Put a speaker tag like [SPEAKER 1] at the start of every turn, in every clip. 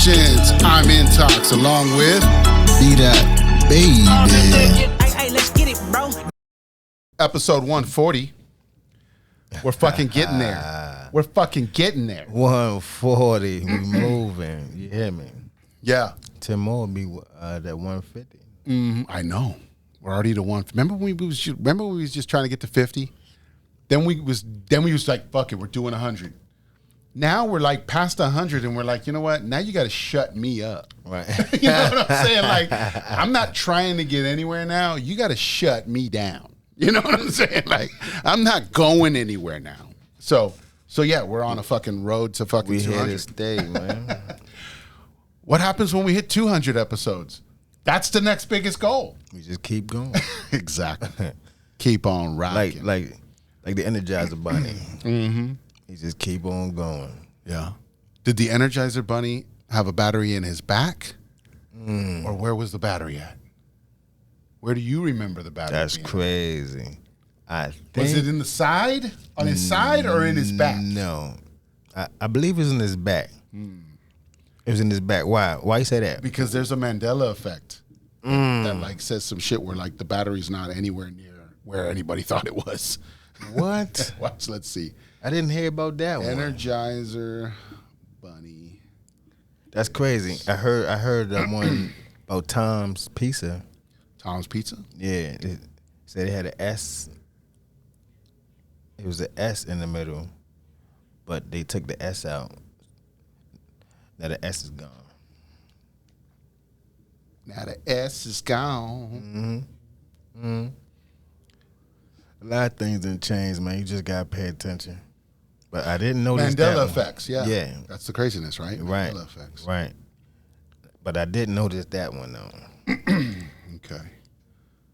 [SPEAKER 1] Congratulations, I'm Intox along with
[SPEAKER 2] BDot, baby.
[SPEAKER 3] Hey, let's get it, bro.
[SPEAKER 1] episode 140. We're fucking getting there. We're fucking getting there.
[SPEAKER 2] 140, we moving. You hear me?
[SPEAKER 1] Yeah.
[SPEAKER 2] 10 more will be that 150.
[SPEAKER 1] I know. We're already to one. Remember when we was just trying to get to 50? Then we was like, fuck it, we're doing 100. Now we're like past 100 and we're like, you know what? Now you got to shut me up.
[SPEAKER 2] Right.
[SPEAKER 1] You know what I'm saying? Like, I'm not trying to get anywhere now. You got to shut me down. You know what I'm saying? Like, I'm not going anywhere now. So yeah, we're on a fucking road to fucking
[SPEAKER 2] We
[SPEAKER 1] 200.
[SPEAKER 2] here to stay, man.
[SPEAKER 1] What happens when we hit 200 episodes? That's the next biggest goal.
[SPEAKER 2] We just keep going.
[SPEAKER 1] Exactly. Keep on rocking.
[SPEAKER 2] Like the Energizer Bunny. Mm-hmm. He just keep on going.
[SPEAKER 1] Yeah. Did the Energizer Bunny have a battery in his back? Or where was the battery at? Where do you remember the battery?
[SPEAKER 2] That's
[SPEAKER 1] being?
[SPEAKER 2] crazy. I think,
[SPEAKER 1] Was it in the side? On his side or in his back?
[SPEAKER 2] No. I believe it was in his back. It was in his back. Why? Why you say that?
[SPEAKER 1] Because there's a Mandela effect that like says some shit where like the battery's not anywhere near where anybody thought it was.
[SPEAKER 2] What?
[SPEAKER 1] Watch, let's see.
[SPEAKER 2] I didn't hear about that one.
[SPEAKER 1] Energizer Bunny.
[SPEAKER 2] That's crazy. I heard that one about Tom's Pizza.
[SPEAKER 1] Tom's Pizza?
[SPEAKER 2] Yeah, it said it had an S. It was an S in the middle, but they took the S out. Now the S is gone.
[SPEAKER 1] Now the S is gone.
[SPEAKER 2] A lot of things didn't change, man. You just gotta pay attention. But I didn't notice that
[SPEAKER 1] Mandela
[SPEAKER 2] one.
[SPEAKER 1] effects, yeah.
[SPEAKER 2] Yeah.
[SPEAKER 1] That's the craziness, right?
[SPEAKER 2] Right.
[SPEAKER 1] Mandela effects.
[SPEAKER 2] Right. But I didn't notice that one though.
[SPEAKER 1] Okay.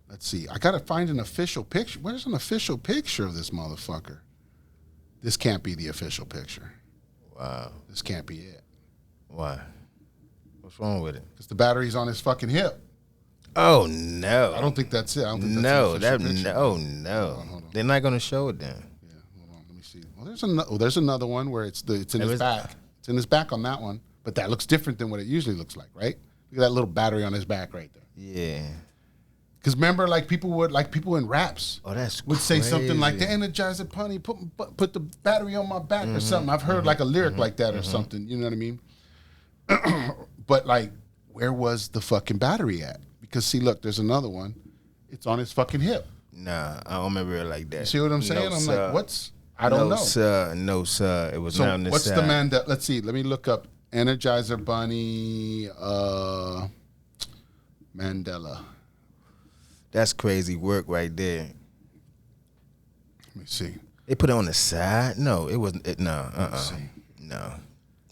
[SPEAKER 1] Let's see. I got to find an official picture. Where's an official picture of this motherfucker? This can't be the official picture.
[SPEAKER 2] Wow.
[SPEAKER 1] This can't be it.
[SPEAKER 2] Why? What's wrong with it?
[SPEAKER 1] Because the battery's on his fucking hip.
[SPEAKER 2] Oh no.
[SPEAKER 1] I don't think that's it. I don't think that's
[SPEAKER 2] No,
[SPEAKER 1] the official
[SPEAKER 2] that
[SPEAKER 1] picture.
[SPEAKER 2] no.
[SPEAKER 1] Hold on.
[SPEAKER 2] They're not gonna show it then.
[SPEAKER 1] Yeah, hold on. Let me see. Well, there's another one where it's in his back. It's in his back on that one. But that looks different than what it usually looks like, right? Look at that little battery on his back right there.
[SPEAKER 2] Yeah.
[SPEAKER 1] Because remember, people in raps
[SPEAKER 2] Oh, that's
[SPEAKER 1] would say something like the
[SPEAKER 2] crazy.
[SPEAKER 1] Energizer Bunny, put the battery on my back or something. I've heard like a lyric like that or something. You know what I mean? But like, where was the fucking battery at? Because see, look, there's another one. It's on his fucking hip.
[SPEAKER 2] Nah, I don't remember it like that.
[SPEAKER 1] You see what I'm saying?
[SPEAKER 2] No,
[SPEAKER 1] I'm
[SPEAKER 2] sir.
[SPEAKER 1] like, what's? I don't know.
[SPEAKER 2] No, sir. It was
[SPEAKER 1] So
[SPEAKER 2] not on this
[SPEAKER 1] what's
[SPEAKER 2] side.
[SPEAKER 1] the Mandela? Let's see. Let me look up Energizer Bunny Mandela.
[SPEAKER 2] That's crazy work right there.
[SPEAKER 1] Let me see.
[SPEAKER 2] They put it on the side? No, it wasn't. No. No.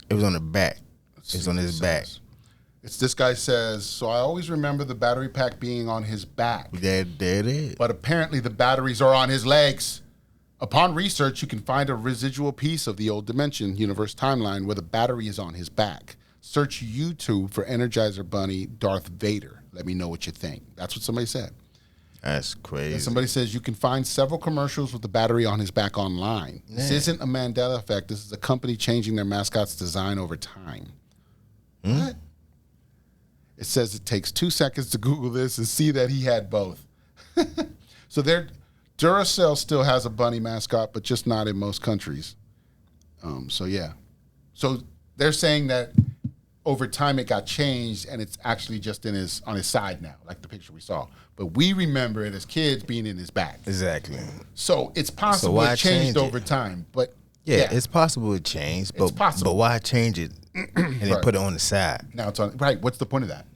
[SPEAKER 2] It was on the back. It's on his back.
[SPEAKER 1] It's this guy says, so I always remember the battery pack being on his back.
[SPEAKER 2] There it is.
[SPEAKER 1] But apparently the batteries are on his legs. Upon research, you can find a residual piece of the old Dimension Universe timeline where the battery is on his back. Search YouTube for Energizer Bunny Darth Vader. Let me know what you think. That's what somebody said.
[SPEAKER 2] That's crazy.
[SPEAKER 1] And somebody says you can find several commercials with the battery on his back online. This isn't a Mandela effect. This is a company changing their mascot's design over time. What? It says it takes 2 seconds to Google this and see that he had both. So Duracell still has a bunny mascot, but just not in most countries. So yeah. So they're saying that over time it got changed and it's actually just on his side now, like the picture we saw. But we remember it as kids being in his back.
[SPEAKER 2] Exactly.
[SPEAKER 1] So it's possible
[SPEAKER 2] why
[SPEAKER 1] it changed
[SPEAKER 2] change it?
[SPEAKER 1] over time. But
[SPEAKER 2] Yeah, it's possible it changed, but
[SPEAKER 1] possible.
[SPEAKER 2] but why change it and then
[SPEAKER 1] Right.
[SPEAKER 2] put it on the side?
[SPEAKER 1] now it's on. Right. What's the point of that?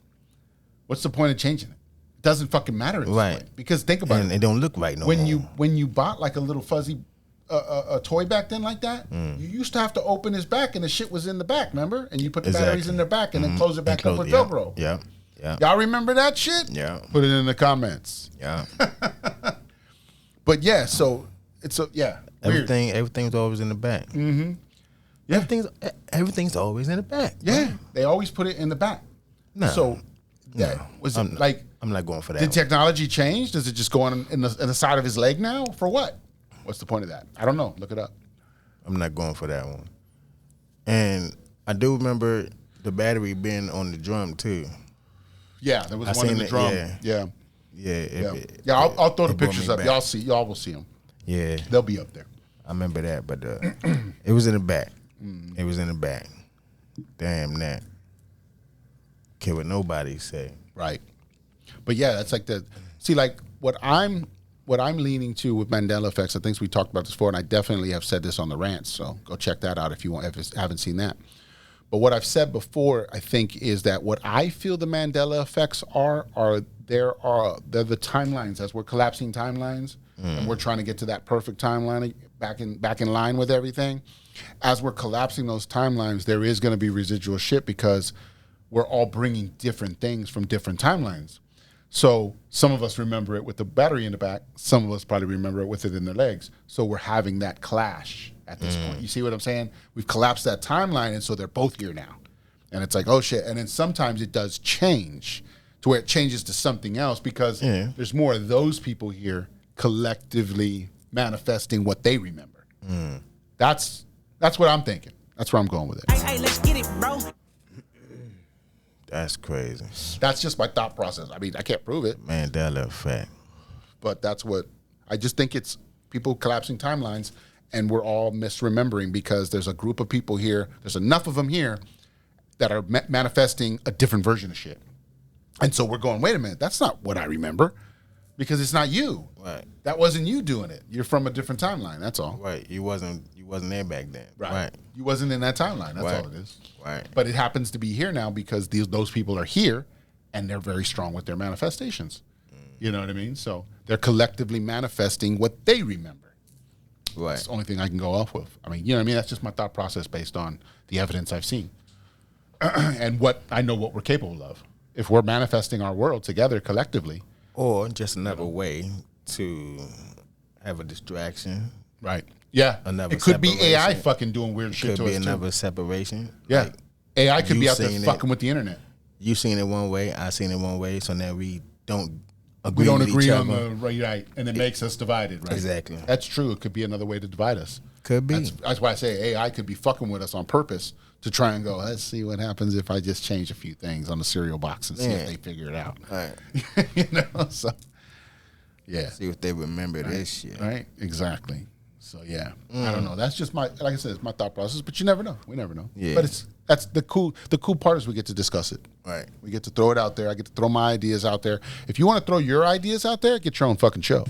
[SPEAKER 1] What's the point of changing it? It doesn't fucking matter at this
[SPEAKER 2] Right.
[SPEAKER 1] point. Because think about
[SPEAKER 2] And
[SPEAKER 1] it.
[SPEAKER 2] it don't look right no
[SPEAKER 1] When
[SPEAKER 2] more.
[SPEAKER 1] you bought like a little fuzzy a toy back then like that, you used to have to open his back and the shit was in the back, remember? And you put the batteries in their back and then close it back up with Velcro.
[SPEAKER 2] Yeah. Yeah.
[SPEAKER 1] Y'all remember that shit?
[SPEAKER 2] Yeah.
[SPEAKER 1] Put it in the comments.
[SPEAKER 2] Yeah.
[SPEAKER 1] But yeah, so it's weird.
[SPEAKER 2] Everything's always in the back.
[SPEAKER 1] Mm-hmm. Yeah.
[SPEAKER 2] Everything's always in the back.
[SPEAKER 1] Yeah. They always put it in the back.
[SPEAKER 2] No.
[SPEAKER 1] So that was
[SPEAKER 2] I'm
[SPEAKER 1] like
[SPEAKER 2] I'm not going for that.
[SPEAKER 1] did
[SPEAKER 2] one.
[SPEAKER 1] technology change? Does it just go on in the side of his leg now? For what? What's the point of that? I don't know. Look it up.
[SPEAKER 2] I'm not going for that one. And I do remember the battery been on the drum too.
[SPEAKER 1] Yeah, there was
[SPEAKER 2] I
[SPEAKER 1] one in
[SPEAKER 2] seen
[SPEAKER 1] the
[SPEAKER 2] it,
[SPEAKER 1] drum.
[SPEAKER 2] yeah.
[SPEAKER 1] Yeah. I'll throw the pictures up. Y'all will see them.
[SPEAKER 2] Yeah,
[SPEAKER 1] They'll be up there.
[SPEAKER 2] I remember that, but it was in the back. It was in the back. Damn that. Care what nobody say.
[SPEAKER 1] Right. But yeah, that's like like what I'm leaning to with Mandela effects. I think we talked about this before, and I definitely have said this on the rants. So go check that out if you haven't seen that. But what I've said before, I think, is that what I feel the Mandela effects are they're the timelines as we're collapsing timelines, and we're trying to get to that perfect timeline back in line with everything. As we're collapsing those timelines, there is going to be residual shit because we're all bringing different things from different timelines. So some of us remember it with the battery in the back. Some of us probably remember it with it in their legs. So we're having that clash at this point. You see what I'm saying? We've collapsed that timeline, and so they're both here now. And it's like, oh, shit. And then sometimes it does change to where it changes to something else because there's more of those people here collectively manifesting what they remember. That's what I'm thinking. That's where I'm going with it.
[SPEAKER 3] Hey, let's get it, bro.
[SPEAKER 2] That's crazy.
[SPEAKER 1] That's just my thought process. I mean, I can't prove it.
[SPEAKER 2] Mandela effect.
[SPEAKER 1] But that's what I just think it's people collapsing timelines, and we're all misremembering because there's a group of people here. There's enough of them here that are manifesting a different version of shit. And so we're going, wait a minute, that's not what I remember because it's not you.
[SPEAKER 2] Right.
[SPEAKER 1] That wasn't you doing it. You're from a different timeline. That's all.
[SPEAKER 2] Right. You wasn't there back then.
[SPEAKER 1] Right. You wasn't in that timeline. That's all it is.
[SPEAKER 2] Right.
[SPEAKER 1] But it happens to be here now because those people are here and they're very strong with their manifestations. You know what I mean? So they're collectively manifesting what they remember.
[SPEAKER 2] Right.
[SPEAKER 1] That's the only thing I can go off with. I mean, you know what I mean? That's just my thought process based on the evidence I've seen. And what I know what we're capable of. If we're manifesting our world together collectively.
[SPEAKER 2] Or just another way to have a distraction.
[SPEAKER 1] Right. Yeah.
[SPEAKER 2] Another
[SPEAKER 1] it could be
[SPEAKER 2] separation.
[SPEAKER 1] AI fucking doing weird shit to us.
[SPEAKER 2] Could be another
[SPEAKER 1] too.
[SPEAKER 2] separation.
[SPEAKER 1] Yeah.
[SPEAKER 2] Like,
[SPEAKER 1] AI could be out there
[SPEAKER 2] seen
[SPEAKER 1] fucking with the internet.
[SPEAKER 2] You seen it one way, I seen it one way, so now we don't agree
[SPEAKER 1] We don't
[SPEAKER 2] with
[SPEAKER 1] agree
[SPEAKER 2] each
[SPEAKER 1] on
[SPEAKER 2] other.
[SPEAKER 1] the right, and it makes us divided, right?
[SPEAKER 2] Exactly.
[SPEAKER 1] That's true. It could be another way to divide us.
[SPEAKER 2] Could be.
[SPEAKER 1] That's why I say AI could be fucking with us on purpose to try and go, let's see what happens if I just change a few things on the cereal box and see if they figure it out.
[SPEAKER 2] Right.
[SPEAKER 1] You know, so yeah.
[SPEAKER 2] See if they remember this shit.
[SPEAKER 1] Right? Exactly. So yeah. I don't know. That's just like I said, it's my thought process, but you never know. We never know.
[SPEAKER 2] Yeah.
[SPEAKER 1] But that's the cool part is we get to discuss it.
[SPEAKER 2] Right.
[SPEAKER 1] We get to throw it out there. I get to throw my ideas out there. If you want to throw your ideas out there, get your own fucking show.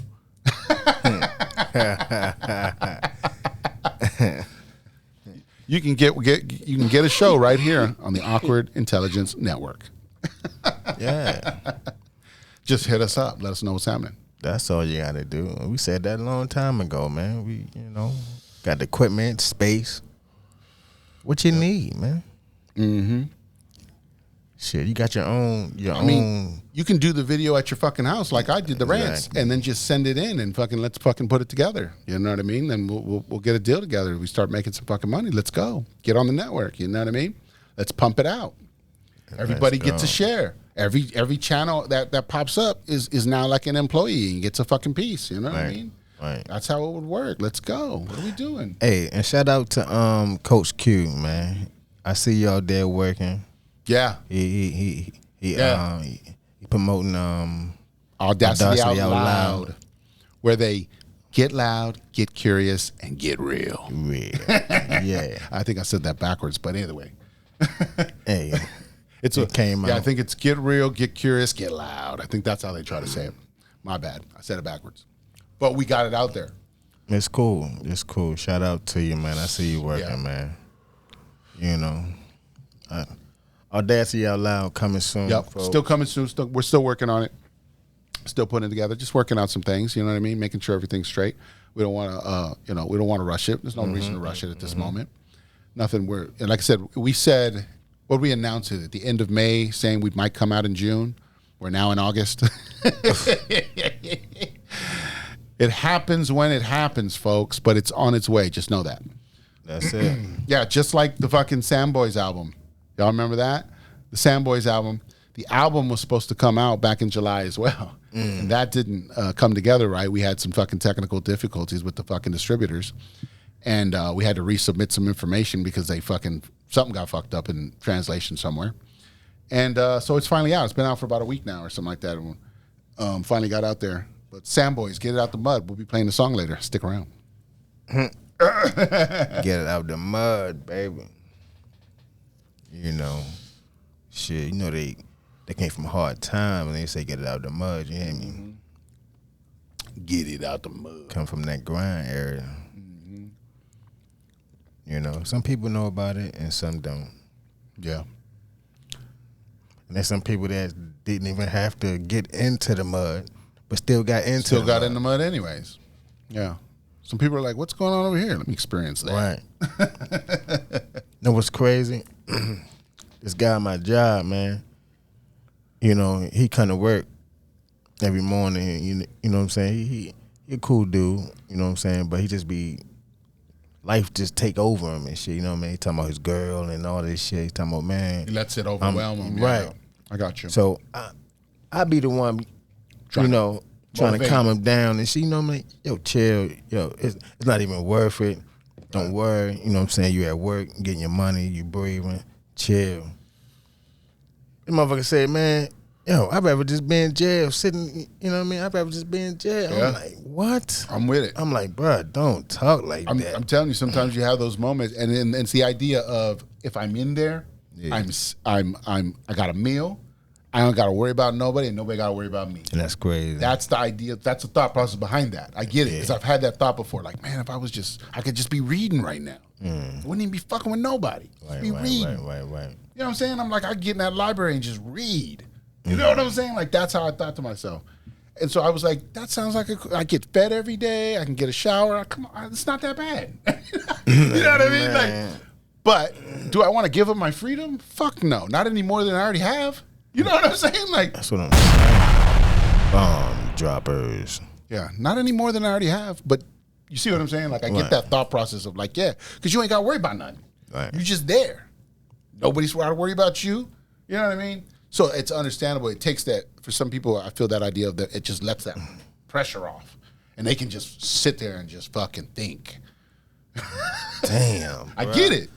[SPEAKER 1] You can get a show right here on the Awkward Intelligence Network.
[SPEAKER 2] Yeah.
[SPEAKER 1] Just hit us up. Let us know what's happening.
[SPEAKER 2] That's all you gotta do. We said that a long time ago, man. We, got the equipment, space. What you need, man.
[SPEAKER 1] Mm-hmm.
[SPEAKER 2] Shit, you got your own.
[SPEAKER 1] I mean, you can do the video at your fucking house like I did the rants, and then just send it in and let's fucking put it together. You know what I mean? Then we'll get a deal together. We start making some fucking money. Let's go. Get on the network. You know what I mean? Let's pump it out. Everybody gets a share. Every channel that pops up is now like an employee and gets a fucking piece. You know what I mean?
[SPEAKER 2] Right.
[SPEAKER 1] That's how it would work. Let's go. What are we doing?
[SPEAKER 2] Hey, and shout out to Coach Q, man. I see y'all there working.
[SPEAKER 1] Yeah.
[SPEAKER 2] He promoting
[SPEAKER 1] Audacity Out Loud, where they get loud, get curious, and get real.
[SPEAKER 2] Yeah.
[SPEAKER 1] I think I said that backwards, but either way.
[SPEAKER 2] Hey,
[SPEAKER 1] it
[SPEAKER 2] came out.
[SPEAKER 1] I think it's get real, get curious, get loud. I think that's how they try to say it. My bad. I said it backwards. But we got it out there.
[SPEAKER 2] It's cool. It's cool. Shout out to you, man. I see you working, man. Audacity Out Loud coming soon.
[SPEAKER 1] Yep.
[SPEAKER 2] Folks.
[SPEAKER 1] Still coming soon. We're still working on it. Still putting it together. Just working out some things. You know what I mean? Making sure everything's straight. We don't want to, we don't want to rush it. There's no reason to rush it at this moment. Nothing. And like I said, we announced it at the end of May, saying we might come out in June. We're now in August. It happens when it happens, folks, but it's on its way. Just know that.
[SPEAKER 2] That's it.
[SPEAKER 1] Yeah, just like the fucking Sam Boys album. Y'all remember that? The Sam Boys album. The album was supposed to come out back in July as well. And that didn't come together right. We had some fucking technical difficulties with the fucking distributors. And we had to resubmit some information because something got fucked up in translation somewhere. And so it's finally out. It's been out for about a week now or something like that. And, finally got out there. But Sam Boys, Get It Out the Mud. We'll be playing the song later. Stick around.
[SPEAKER 2] Get it out the mud, baby. You know, shit. You know they came from a hard time and they say get it out the mud. You hear me?
[SPEAKER 1] Get it out the mud.
[SPEAKER 2] Come from that grind area. You know, some people know about it and some don't.
[SPEAKER 1] Yeah.
[SPEAKER 2] And there's some people that didn't even have to get into the mud, but still got into
[SPEAKER 1] Still
[SPEAKER 2] the
[SPEAKER 1] got
[SPEAKER 2] mud.
[SPEAKER 1] in the mud anyways. Yeah. Some people are like, what's going on over here? Let me experience that.
[SPEAKER 2] Right. Know what's crazy? This guy at my job, man, you know, he come to work every morning. You know what I'm saying? He a cool dude, you know what I'm saying? But he just be, life just take over him and shit, you know what I mean? He talking about his girl and all this shit. He talking about, man.
[SPEAKER 1] He lets it overwhelm him.
[SPEAKER 2] Right.
[SPEAKER 1] Yeah. I got you.
[SPEAKER 2] So I be the one,
[SPEAKER 1] Trying
[SPEAKER 2] you know, trying to
[SPEAKER 1] motivate
[SPEAKER 2] calm
[SPEAKER 1] him.
[SPEAKER 2] him down and shit, you know what I mean? Yo, chill. Yo, it's not even worth it. Don't worry. You know what I'm saying? You at work, getting your money, you breathing. Chill. The motherfucker said, man, yo, I'd rather just be in jail sitting, you know what I mean? I'd rather just be in jail.
[SPEAKER 1] Yeah.
[SPEAKER 2] I'm like, what?
[SPEAKER 1] I'm with it.
[SPEAKER 2] I'm like, bruh, don't talk like that.
[SPEAKER 1] I'm telling you, sometimes you have those moments, and then it's the idea of if I'm in there,
[SPEAKER 2] Yeah.
[SPEAKER 1] I got a meal, I don't got to worry about nobody, and nobody got to worry about me.
[SPEAKER 2] And that's crazy.
[SPEAKER 1] That's the idea. That's the thought process behind that. I get it because I've had that thought before. Like, man, if I could just be reading right now. I wouldn't even be fucking with nobody. Just be reading.
[SPEAKER 2] Right.
[SPEAKER 1] You know what I'm saying? I'm like, I get in that library and just read. You know what I'm saying? Like, that's how I thought to myself. And so I was like, that sounds like I get fed every day. I can get a shower. Come on, it's not that bad. You know what I mean? Like, but do I want to give up my freedom? Fuck no. Not any more than I already have. You know what I'm saying? Like,
[SPEAKER 2] That's what I'm saying. Bomb droppers.
[SPEAKER 1] yeah, not any more than I already have. But you see what I'm saying? Like, I get that thought process of like, yeah, because you ain't got to worry about nothing.
[SPEAKER 2] Right.
[SPEAKER 1] You're just there. Nobody's got to worry about you. You know what I mean? So it's understandable. It takes that, for some people, I feel that idea of that it just lets that pressure off. And they can just sit there and just fucking think.
[SPEAKER 2] Damn.
[SPEAKER 1] I
[SPEAKER 2] bruh.
[SPEAKER 1] get it.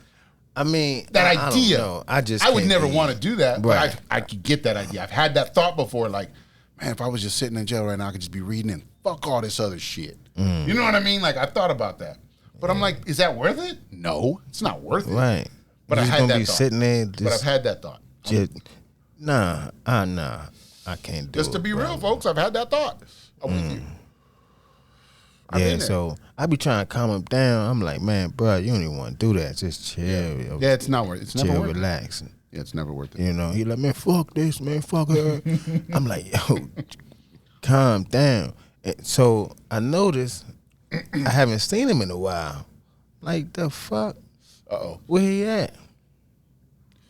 [SPEAKER 2] I mean,
[SPEAKER 1] That
[SPEAKER 2] I
[SPEAKER 1] idea.
[SPEAKER 2] don't know.
[SPEAKER 1] I would never want to do that,
[SPEAKER 2] Right.
[SPEAKER 1] but I could get that idea. I've had that thought before, like, man, if I was just sitting in jail right now, I could just be reading and fuck all this other shit. You know what I mean? Like, I thought about that. But I'm like, is that worth it? No, it's not worth it.
[SPEAKER 2] Right.
[SPEAKER 1] But
[SPEAKER 2] You
[SPEAKER 1] I've
[SPEAKER 2] just
[SPEAKER 1] had
[SPEAKER 2] gonna
[SPEAKER 1] that
[SPEAKER 2] be
[SPEAKER 1] thought.
[SPEAKER 2] sitting there
[SPEAKER 1] But I've
[SPEAKER 2] just,
[SPEAKER 1] had that thought.
[SPEAKER 2] nah. I can't do it.
[SPEAKER 1] Just to be
[SPEAKER 2] bro.
[SPEAKER 1] real, folks, I've had that thought. I'm with you. I've
[SPEAKER 2] Yeah,
[SPEAKER 1] been there.
[SPEAKER 2] so I be trying to calm him down. I'm like, man, bro, you don't even want to do that. Just chill. yo.
[SPEAKER 1] Yeah, it's not worth it. It's never
[SPEAKER 2] chill,
[SPEAKER 1] worth it.
[SPEAKER 2] relax.
[SPEAKER 1] Yeah, it's never worth it.
[SPEAKER 2] You know, he like, man, fuck this, man, fuck her. I'm like, yo, calm down. And so I noticed I haven't seen him in a while. Like, the fuck?
[SPEAKER 1] Uh-oh.
[SPEAKER 2] Where he at?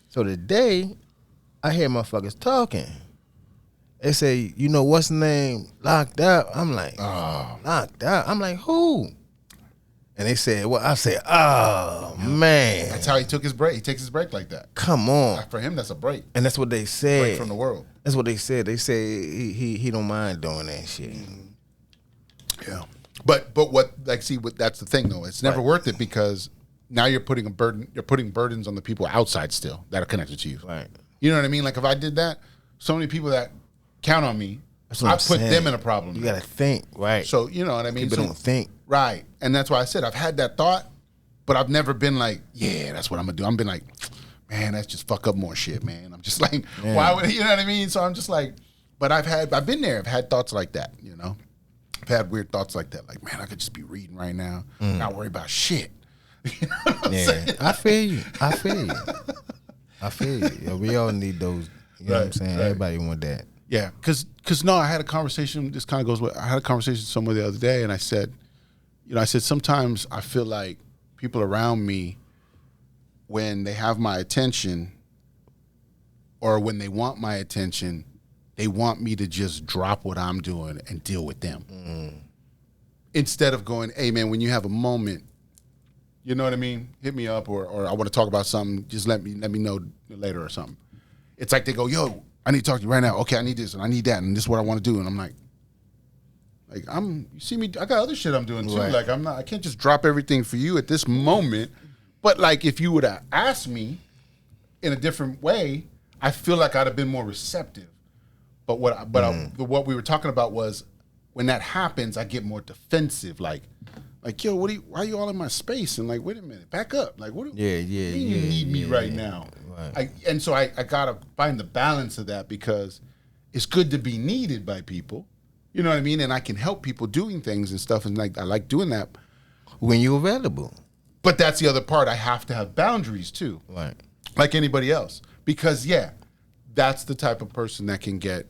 [SPEAKER 2] So today, I hear motherfuckers talking. They say, you know, what's the name? Locked up. I'm like, locked up? I'm like, who? And they said, well, I said, oh, man.
[SPEAKER 1] That's how he took his break. He takes his break like that.
[SPEAKER 2] Come on.
[SPEAKER 1] For him, that's a break.
[SPEAKER 2] And that's what they said.
[SPEAKER 1] Break from the world.
[SPEAKER 2] That's what they said. They say he don't mind doing that shit.
[SPEAKER 1] Yeah. But what, like, see, that's the thing, though. It's never worth it because now you're putting burdens on the people outside still that are connected to you.
[SPEAKER 2] Right.
[SPEAKER 1] You know what I mean? Like, if I did that, so many people that count on me,
[SPEAKER 2] That's what
[SPEAKER 1] I
[SPEAKER 2] I'm
[SPEAKER 1] put
[SPEAKER 2] saying.
[SPEAKER 1] them in a problem.
[SPEAKER 2] You got to think, right?
[SPEAKER 1] So, you know what I mean?
[SPEAKER 2] People
[SPEAKER 1] So-
[SPEAKER 2] don't think.
[SPEAKER 1] Right. And that's why I said I've had that thought, but I've never been like, yeah, that's what I'm going to do. I've been like, man, that's just fuck up more shit, man. I'm just like, why would, you know what I mean? So I'm just like, but I've been there. I've had thoughts like that, you know? I've had weird thoughts like that. Like, man, I could just be reading right now, not worry about shit. You know what I'm saying?
[SPEAKER 2] I feel you. I feel you. Yo, we all need those. You know what I'm saying?
[SPEAKER 1] right.
[SPEAKER 2] Everybody want that.
[SPEAKER 1] Yeah, because no, I had a conversation. This kind of goes with. I had a conversation with someone the other day, and I said, sometimes I feel like people around me, when they have my attention, or when they want my attention, they want me to just drop what I'm doing and deal with them, instead of going, hey man, when you have a moment, you know what I mean? Hit me up, or I want to talk about something. Just let me know later or something. It's like they go, yo, I need to talk to you right now. Okay, I need this and I need that and this is what I want to do. And I'm like, Like you see me, I got other shit I'm doing too.
[SPEAKER 2] Right.
[SPEAKER 1] Like I can't just drop everything for you at this moment. But like if you would have asked me in a different way, I feel like I'd have been more receptive. But what we were talking about was when that happens, I get more defensive. Like yo, why are you all in my space? And like, wait a minute, back up. Like what?
[SPEAKER 2] Yeah.
[SPEAKER 1] You need me right now.
[SPEAKER 2] Right.
[SPEAKER 1] And so I gotta find the balance of that because it's good to be needed by people. You know what I mean? And I can help people doing things and stuff, and like I like doing that.
[SPEAKER 2] When you're available.
[SPEAKER 1] But that's the other part. I have to have boundaries too.
[SPEAKER 2] Right.
[SPEAKER 1] Like anybody else. Because that's the type of person that can get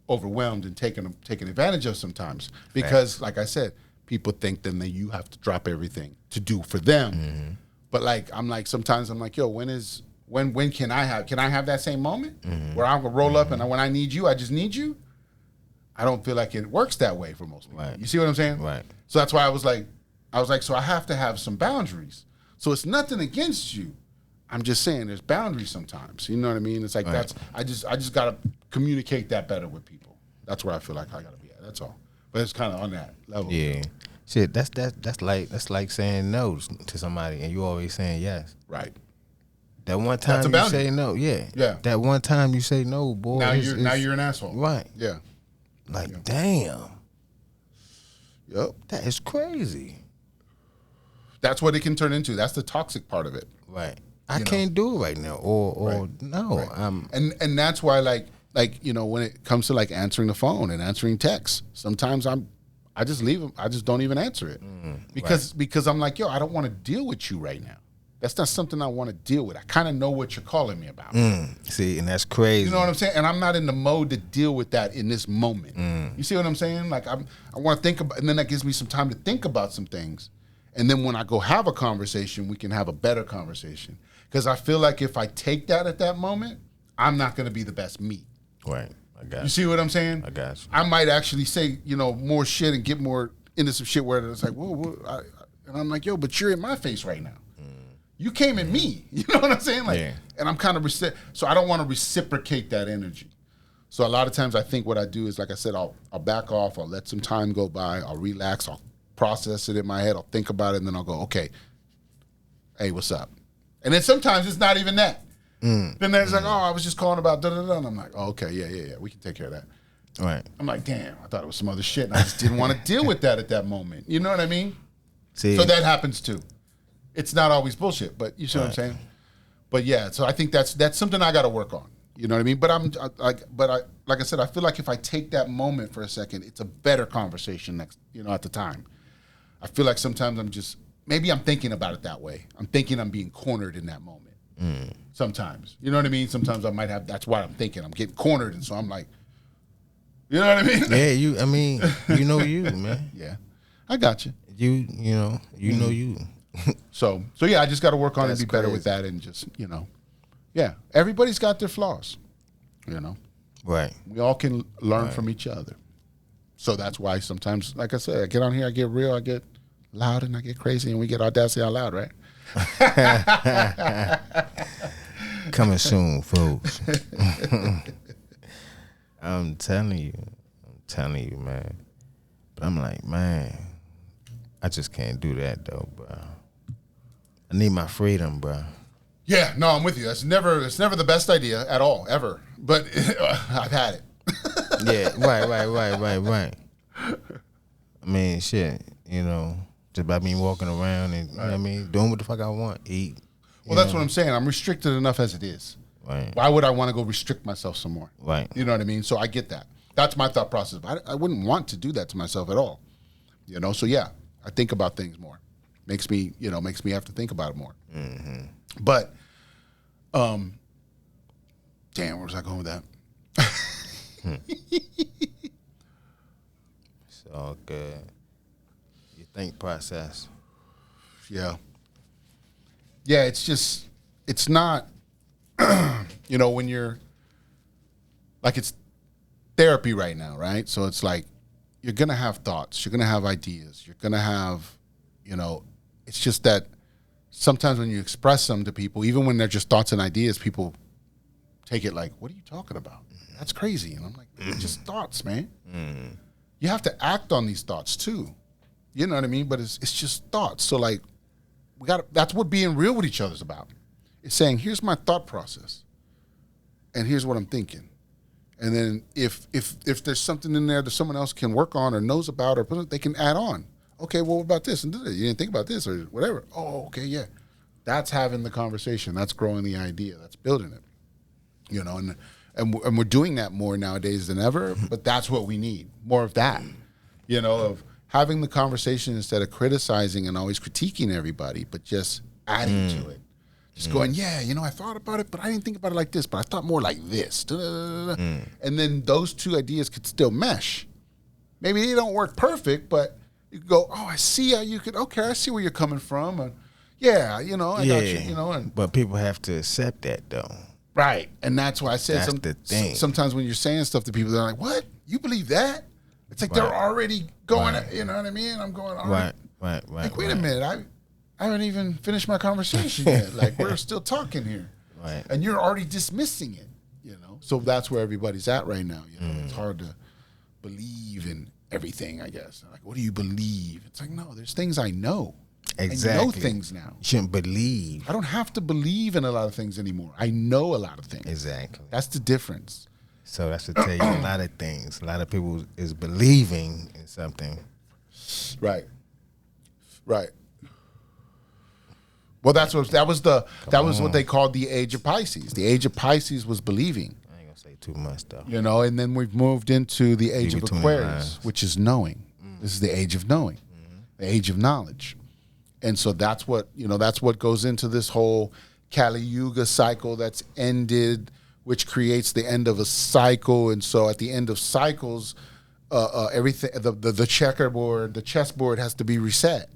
[SPEAKER 1] overwhelmed and taken advantage of sometimes. Because like I said, people think then that you have to drop everything to do for them. Mm-hmm. But like sometimes I'm like, yo, when can I have that same moment where I'm gonna roll up and when I need you, I just need you? I don't feel like it works that way for most people. Right. You see what I'm saying?
[SPEAKER 2] Right. So
[SPEAKER 1] that's why I was like, so I have to have some boundaries. So it's nothing against you. I'm just saying there's boundaries sometimes. You know what I mean? It's like I just gotta communicate that better with people. That's where I feel like I gotta be at. That's all. But it's kind of on that level.
[SPEAKER 2] Yeah. Shit, that's like saying no to somebody and you always saying yes.
[SPEAKER 1] Right.
[SPEAKER 2] That one time you say no, yeah. That one time you say no, boy.
[SPEAKER 1] Now you're an asshole.
[SPEAKER 2] Right.
[SPEAKER 1] Yeah.
[SPEAKER 2] Like, damn.
[SPEAKER 1] Yep.
[SPEAKER 2] That is crazy.
[SPEAKER 1] That's what it can turn into. That's the toxic part of it.
[SPEAKER 2] Right. I can't do it right now. Or no.
[SPEAKER 1] Right. And that's why like when it comes to like answering the phone and answering texts, sometimes I just leave them. I just don't even answer it. Because I'm like, yo, I don't want to deal with you right now. That's not something I want to deal with. I kind of know what you're calling me about.
[SPEAKER 2] See, and that's crazy.
[SPEAKER 1] You know what I'm saying? And I'm not in the mode to deal with that in this moment. You see what I'm saying? Like I want to think about, and then that gives me some time to think about some things. And then when I go have a conversation, we can have a better conversation. Because I feel like if I take that at that moment, I'm not going to be the best me.
[SPEAKER 2] Right. I got you.
[SPEAKER 1] You see what I'm saying?
[SPEAKER 2] I got you.
[SPEAKER 1] I might actually say, more shit and get more into some shit where it's like, whoa. And I'm like, yo, but you're in my face right now. You came at me. You know what I'm saying? Like, and I'm kind of so I don't want to reciprocate that energy. So a lot of times I think what I do is, like I said, I'll back off. I'll let some time go by. I'll relax. I'll process it in my head. I'll think about it, and then I'll go, okay, hey, what's up? And then sometimes it's not even that. Then there's like, oh, I was just calling about da-da-da. And I'm like, oh, okay, yeah, we can take care of that.
[SPEAKER 2] Right.
[SPEAKER 1] I'm like, damn, I thought it was some other shit, and I just didn't want to deal with that at that moment. You know what I mean?
[SPEAKER 2] See,
[SPEAKER 1] so that happens too. It's not always bullshit, but you see what I'm saying? But yeah, so I think that's something I got to work on. You know what I mean? But like I said, I feel like if I take that moment for a second, it's a better conversation at the time. I feel like sometimes maybe I'm thinking about it that way. I'm thinking I'm being cornered in that moment. Sometimes, you know what I mean? Sometimes I might have. That's why I'm thinking I'm getting cornered, and so I'm like, you know what I mean?
[SPEAKER 2] Yeah, you know you, man.
[SPEAKER 1] Yeah, I got you.
[SPEAKER 2] You know you.
[SPEAKER 1] So yeah, I just got to work on it and be better
[SPEAKER 2] crazy.
[SPEAKER 1] with that, and just everybody's got their flaws,
[SPEAKER 2] Right.
[SPEAKER 1] We all can learn from each other. So that's why sometimes, like I said, I get on here, I get real, I get loud, and I get crazy, and we get audacity out loud, right?
[SPEAKER 2] Coming soon, folks. I'm telling you, man. But I'm like, man, I just can't do that though, bro. I need my freedom, bro.
[SPEAKER 1] Yeah, no, I'm with you. It's never the best idea at all, ever. But I've had it.
[SPEAKER 2] Yeah, right. I mean, shit, just by me walking around and, you know what I mean, doing what the fuck I want, eat.
[SPEAKER 1] Well, that's what I'm saying. I'm restricted enough as it is.
[SPEAKER 2] Right.
[SPEAKER 1] Why would I want to go restrict myself some more?
[SPEAKER 2] Right.
[SPEAKER 1] You know what I mean? So I get that. That's my thought process. I wouldn't want to do that to myself at all. So yeah, I think about things more. Makes me have to think about it more. Mm-hmm. But, damn, where was I going with that?
[SPEAKER 2] It's all good. You think process.
[SPEAKER 1] Yeah. Yeah, it's not, when you're, like, it's therapy right now, right? So it's like, you're going to have thoughts. You're going to have ideas. You're going to have, it's just that sometimes when you express them to people, even when they're just thoughts and ideas, people take it like, what are you talking about? That's crazy. And I'm like, it's just thoughts, man. you have to act on these thoughts too. You know what I mean? But it's just thoughts. So like, that's what being real with each other is about. It's saying, here's my thought process, and here's what I'm thinking. And then if there's something in there that someone else can work on or knows about, or they can add on. Okay, well, what about this? And you didn't think about this or whatever. Oh, okay, yeah. That's having the conversation. That's growing the idea. That's building it. You know, and we're doing that more nowadays than ever, but that's what we need. More of that, you know, of having the conversation instead of criticizing and always critiquing everybody, but just adding to it. Just going, yeah, you know, I thought about it, but I didn't think about it like this, but I thought more like this. And then those two ideas could still mesh. Maybe they don't work perfect, but you could go, oh, I see how you could, okay, I see where you're coming from. And yeah, you know, I got you, you know.
[SPEAKER 2] But people have to accept that, though.
[SPEAKER 1] Right. And that's why I said
[SPEAKER 2] the thing.
[SPEAKER 1] Sometimes when you're saying stuff to people, they're like, what? You believe that? It's like they're already going, you know what I mean? I'm going, all right. Like, wait a minute, I haven't even finished my conversation yet. Like, we're still talking here.
[SPEAKER 2] Right.
[SPEAKER 1] And you're already dismissing it, you know? So that's where everybody's at right now, you know? It's hard to believe in everything, I guess. Like, what do you believe? It's like, no, there's things I know.
[SPEAKER 2] Exactly.
[SPEAKER 1] I know things now.
[SPEAKER 2] You shouldn't believe.
[SPEAKER 1] I don't have to believe in a lot of things anymore. I know a lot of things.
[SPEAKER 2] Exactly.
[SPEAKER 1] That's the difference.
[SPEAKER 2] So that's to tell you a lot of things. A lot of people is believing in something.
[SPEAKER 1] Right. Well, that was what they called the age of Pisces. The age of Pisces was believing.
[SPEAKER 2] I ain't gonna say too much though.
[SPEAKER 1] You know, and then we've moved into the age of Aquarius, which is knowing. This is the age of knowing, the age of knowledge. And so that's what goes into this whole Kali Yuga cycle that's ended, which creates the end of a cycle. And so at the end of cycles, everything, the chessboard has to be reset.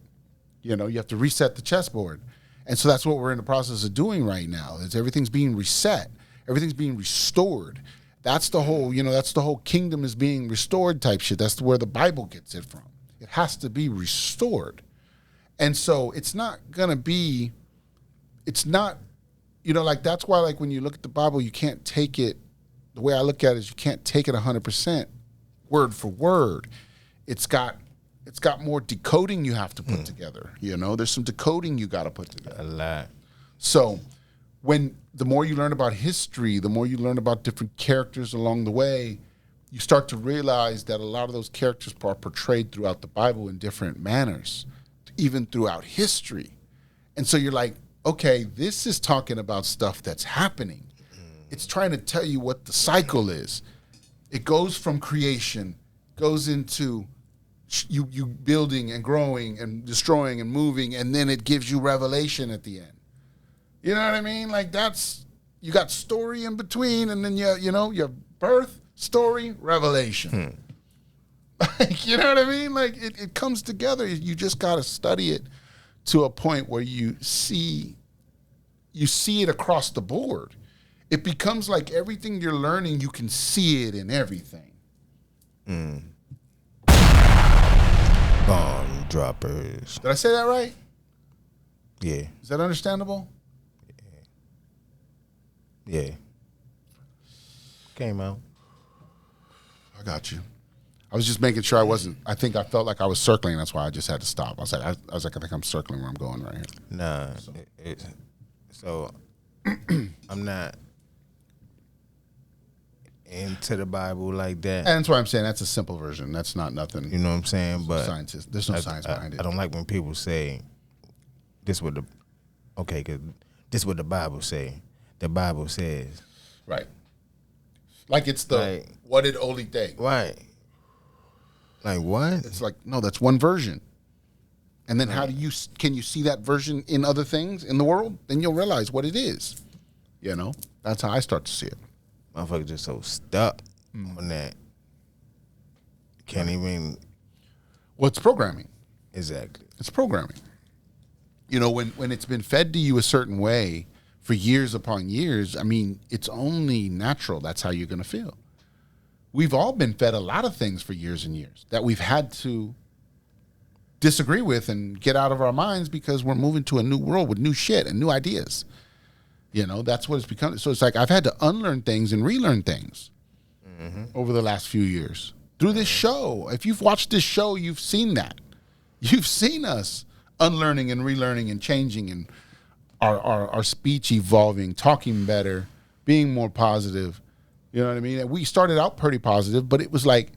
[SPEAKER 1] You know, you have to reset the chessboard. And so that's what we're in the process of doing right now. Is everything's being reset. Everything's being restored. That's the whole kingdom is being restored type shit. That's where the Bible gets it from. It has to be restored. And so it's not, like, that's why, like, when you look at the Bible, you can't take it, the way I look at it is you can't take it 100% word for word. It's got more decoding you have to put together. You know, there's some decoding you got to put together.
[SPEAKER 2] A lot.
[SPEAKER 1] So the more you learn about history, the more you learn about different characters along the way, you start to realize that a lot of those characters are portrayed throughout the Bible in different manners, even throughout history. And so you're like, okay, this is talking about stuff that's happening. It's trying to tell you what the cycle is. It goes from creation, goes into you building and growing and destroying and moving, and then it gives you revelation at the end. You know what I mean? Like, you got story in between, and then your birth, story, revelation. Like, you know what I mean? Like, it comes together. You just got to study it to a point where you see it across the board. It becomes like everything you're learning, you can see it in everything.
[SPEAKER 2] Bomb droppers.
[SPEAKER 1] Did I say that right?
[SPEAKER 2] Yeah.
[SPEAKER 1] Is that understandable?
[SPEAKER 2] Yeah. Came out.
[SPEAKER 1] I got you. I was just making sure I felt like I was circling. That's why I just had to stop. I was like, I think I'm circling where I'm going right here.
[SPEAKER 2] Nah. So I'm not into the Bible like that.
[SPEAKER 1] And that's why I'm saying that's a simple version. That's not nothing.
[SPEAKER 2] You know what I'm saying? But
[SPEAKER 1] there's no science behind it.
[SPEAKER 2] I don't like when people say this what the Bible say. The Bible says.
[SPEAKER 1] Right. Like it's what did Oli think?
[SPEAKER 2] Right. Like what?
[SPEAKER 1] It's like, no, that's one version. And then can you see that version in other things in the world? Then you'll realize what it is. You know? That's how I start to see it.
[SPEAKER 2] Motherfuckers just so stuck on that. Can't even.
[SPEAKER 1] Well, it's programming.
[SPEAKER 2] Exactly.
[SPEAKER 1] It's programming. You know, when it's been fed to you a certain way for years upon years, I mean, it's only natural. That's how you're going to feel. We've all been fed a lot of things for years and years that we've had to disagree with and get out of our minds because we're moving to a new world with new shit and new ideas. You know, that's what it's become. So it's like I've had to unlearn things and relearn things over the last few years. through this show. If you've watched this show, you've seen that. You've seen us unlearning and relearning and changing and our speech evolving, talking better, being more positive. You know what I mean? And we started out pretty positive, but it was like,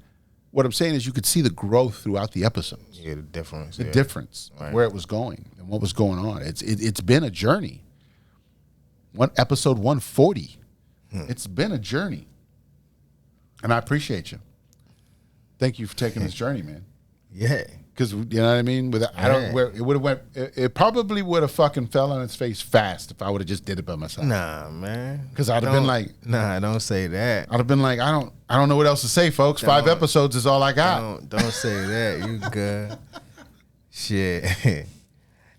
[SPEAKER 1] what I'm saying is you could see the growth throughout the episodes.
[SPEAKER 2] Yeah, the difference.
[SPEAKER 1] The difference,
[SPEAKER 2] right.
[SPEAKER 1] where it was going and what was going on. It's been a journey. Episode 140. It's been a journey. And I appreciate you. Thank you for taking this journey, man.
[SPEAKER 2] Yeah.
[SPEAKER 1] Because you know what I mean. It probably would have fucking fell on its face fast if I would have just did it by myself.
[SPEAKER 2] Nah, man.
[SPEAKER 1] Because I'd have been like,
[SPEAKER 2] nah, don't say that.
[SPEAKER 1] I'd have been like, I don't know what else to say, folks. 5 episodes is all I got.
[SPEAKER 2] Don't say that. You good? Shit.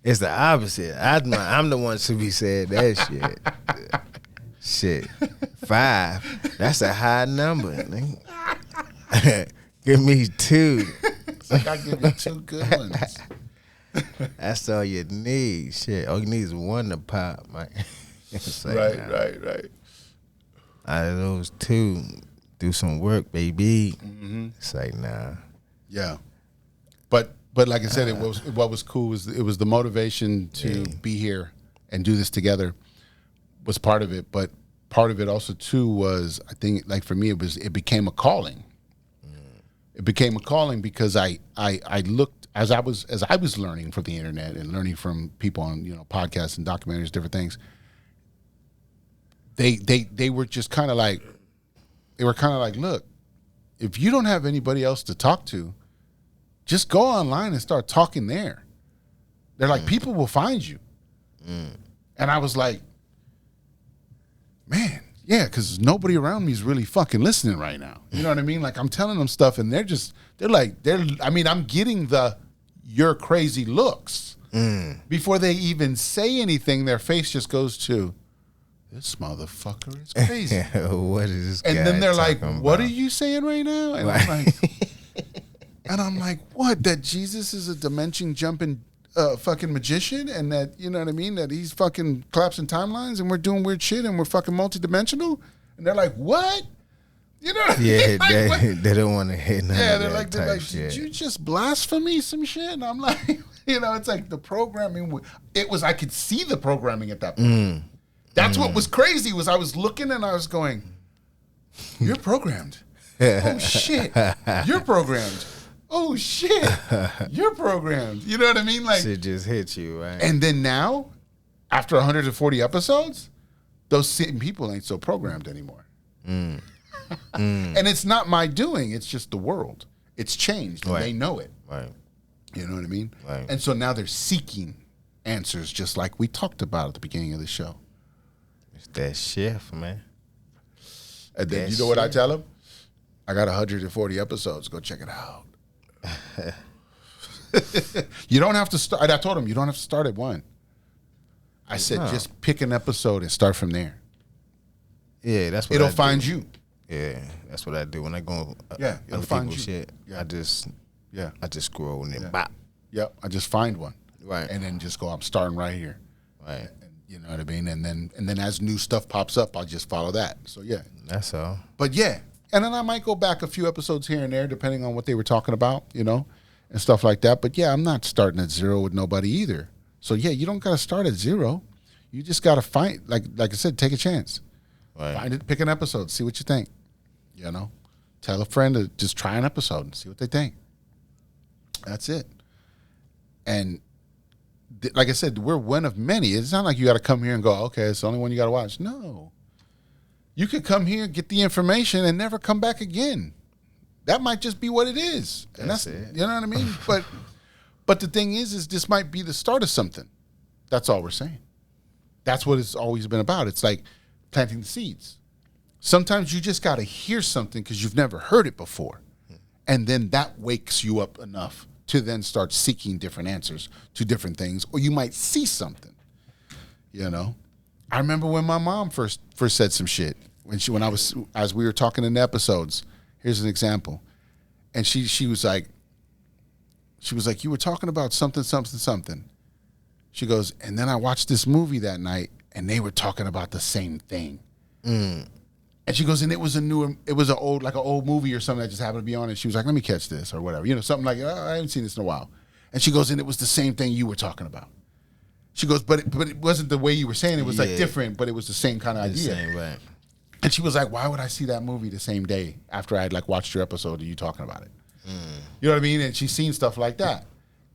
[SPEAKER 2] It's the opposite. I'm the one to be said that shit. Shit. 5. That's a high number. Nigga. Give me 2.
[SPEAKER 1] It's like I give you 2 good ones.
[SPEAKER 2] That's all you need. Shit. All you need is 1 to pop, man.
[SPEAKER 1] Like, right.
[SPEAKER 2] Out of those 2, do some work, baby.
[SPEAKER 1] Mm-hmm.
[SPEAKER 2] It's like, nah.
[SPEAKER 1] Yeah. But like I said, what was cool was it was the motivation to be here and do this together was part of it. But part of it also too was, I think, like for me, it became a calling. It became a calling because I looked as I was learning from the internet and learning from people on podcasts and documentaries, different things. They were just kind of like, look, if you don't have anybody else to talk to, just go online and start talking there. They're like, people will find you. And I was like, man, yeah, because nobody around me is really fucking listening right now. You know what I mean? Like I'm telling them stuff and I'm getting you're crazy looks. Before they even say anything, their face just goes to, this motherfucker is crazy.
[SPEAKER 2] What is this
[SPEAKER 1] and
[SPEAKER 2] guy
[SPEAKER 1] then they're like,
[SPEAKER 2] talking
[SPEAKER 1] what
[SPEAKER 2] about?
[SPEAKER 1] are you saying right now? And I'm like, what? That Jesus is a dimension jumping fucking magician, and that, you know what I mean, that he's fucking collapsing timelines and we're doing weird shit and we're fucking multidimensional? And they're like, what? You know what I mean? Like,
[SPEAKER 2] they don't want to hit none of
[SPEAKER 1] they're
[SPEAKER 2] that
[SPEAKER 1] like,
[SPEAKER 2] type shit.
[SPEAKER 1] Did you just blasphemy some shit? And I'm like, it's like the programming, I could see the programming at that point. That's what was crazy, was I was looking and I was going, you're programmed. Oh shit, you're programmed. Oh shit, you're programmed. You know what I mean? Like,
[SPEAKER 2] shit just hit you, right?
[SPEAKER 1] And then now, after 140 episodes, those same people ain't so programmed anymore. And it's not my doing. It's just the world. It's changed, and they know it.
[SPEAKER 2] Right.
[SPEAKER 1] You know what I mean?
[SPEAKER 2] Right.
[SPEAKER 1] And so now they're seeking answers, just like we talked about at the beginning of the show.
[SPEAKER 2] It's that shift, man.
[SPEAKER 1] And then you know what I tell them? I got 140 episodes. Go check it out. You don't have to start. I told him you don't have to start at 1. I said just pick an episode and start from there.
[SPEAKER 2] Yeah, that's what
[SPEAKER 1] it'll
[SPEAKER 2] I do.
[SPEAKER 1] find you.
[SPEAKER 2] Yeah, that's what I do when I go.
[SPEAKER 1] It'll find you.
[SPEAKER 2] Shit.
[SPEAKER 1] Yeah.
[SPEAKER 2] I just scroll and then bop.
[SPEAKER 1] Yep, I just find one.
[SPEAKER 2] Right.
[SPEAKER 1] And then just go, I'm starting right here.
[SPEAKER 2] Right.
[SPEAKER 1] And you know what I mean? And then as new stuff pops up, I'll just follow that. So yeah.
[SPEAKER 2] That's all.
[SPEAKER 1] But yeah. And then I might go back a few episodes here and there, depending on what they were talking about, and stuff like that. But yeah, I'm not starting at 0 with nobody either. So yeah, you don't got to start at 0. You just got to find, like I said, take a chance.
[SPEAKER 2] Right.
[SPEAKER 1] Find it, pick an episode, see what you think. Tell a friend to just try an episode and see what they think. That's it. And like I said, we're one of many. It's not like you got to come here and go, okay, it's the only one you got to watch. No. You could come here, get the information, and never come back again. That might just be what it is. And that's it. You know what I mean? But the thing is this might be the start of something. That's all we're saying. That's what it's always been about. It's like planting the seeds. Sometimes you just got to hear something because you've never heard it before. And then that wakes you up enough to then start seeking different answers to different things. Or you might see something, I remember when my mom first said some shit as we were talking in the episodes. Here's an example. And she was like, you were talking about something. She goes, and then I watched this movie that night and they were talking about the same thing. And she goes, and it was an old movie or something that just happened to be on. And she was like, let me catch this or whatever. Something like, oh, I haven't seen this in a while. And she goes, and it was the same thing you were talking about. She goes, but it wasn't the way you were saying. It was like different, but it was the same kind of idea.
[SPEAKER 2] Same, right.
[SPEAKER 1] And she was like, why would I see that movie the same day after I'd like watched your episode of you talking about it? You know what I mean? And she's seen stuff like that.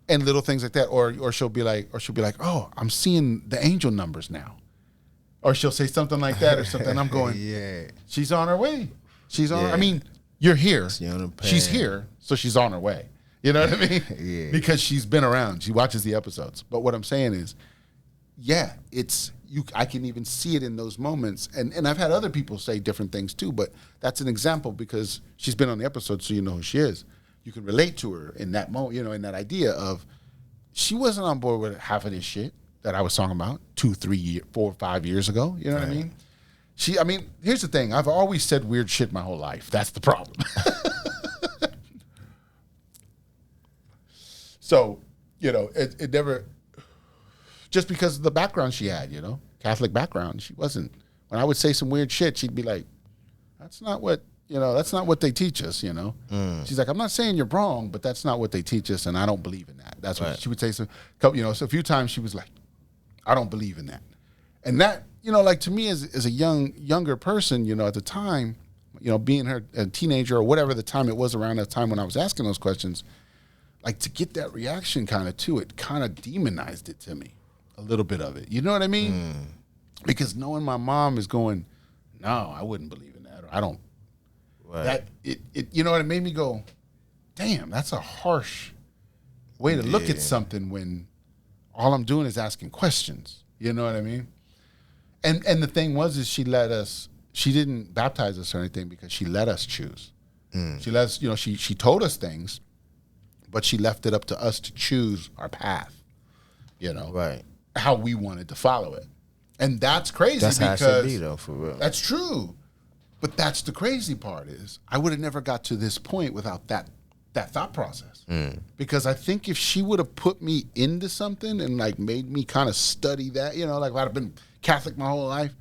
[SPEAKER 1] And little things like that. Or she'll be like, oh, I'm seeing the angel numbers now. Or she'll say something like that or something. And I'm going, she's on her way. She's on. I mean, you're here. She's here, so she's on her way. You know what I mean? Because she's been around. She watches the episodes. But what I'm saying is, it's you. I can even see it in those moments. And I've had other people say different things too. But that's an example because she's been on the episode, so you know who she is. You can relate to her in that moment. In that idea of she wasn't on board with half of this shit that I was talking about 2, 3, 4, 5 years ago. You know what I mean? Here's the thing. I've always said weird shit my whole life. That's the problem. So, it never, just because of the background she had, Catholic background, she wasn't, when I would say some weird shit, she'd be like, that's not what they teach us, She's like, I'm not saying you're wrong, but that's not what they teach us, and I don't believe in that. That's what she would say. So a few times she was like, I don't believe in that. And that, like to me as a younger person, at the time, being a teenager or whatever the time it was around that time when I was asking those questions, like to get that reaction kind of to it kind of demonized it to me, a little bit of it. You know what I mean? Because knowing my mom is going, no, I wouldn't believe in that, or I don't. Right. That it it made me go, damn, that's a harsh way to look at something when all I'm doing is asking questions. You know what I mean? And the thing is she didn't baptize us or anything because she let us choose. She let us, she told us things, but she left it up to us to choose our path,
[SPEAKER 2] right? How
[SPEAKER 1] we wanted to follow it. And that's crazy.
[SPEAKER 2] That's
[SPEAKER 1] because
[SPEAKER 2] how it should be, though, for real.
[SPEAKER 1] That's true. But that's the crazy part is I would have never got to this point without that thought process. Because I think if she would have put me into something and like made me kind of study that, like if I'd have been Catholic my whole life.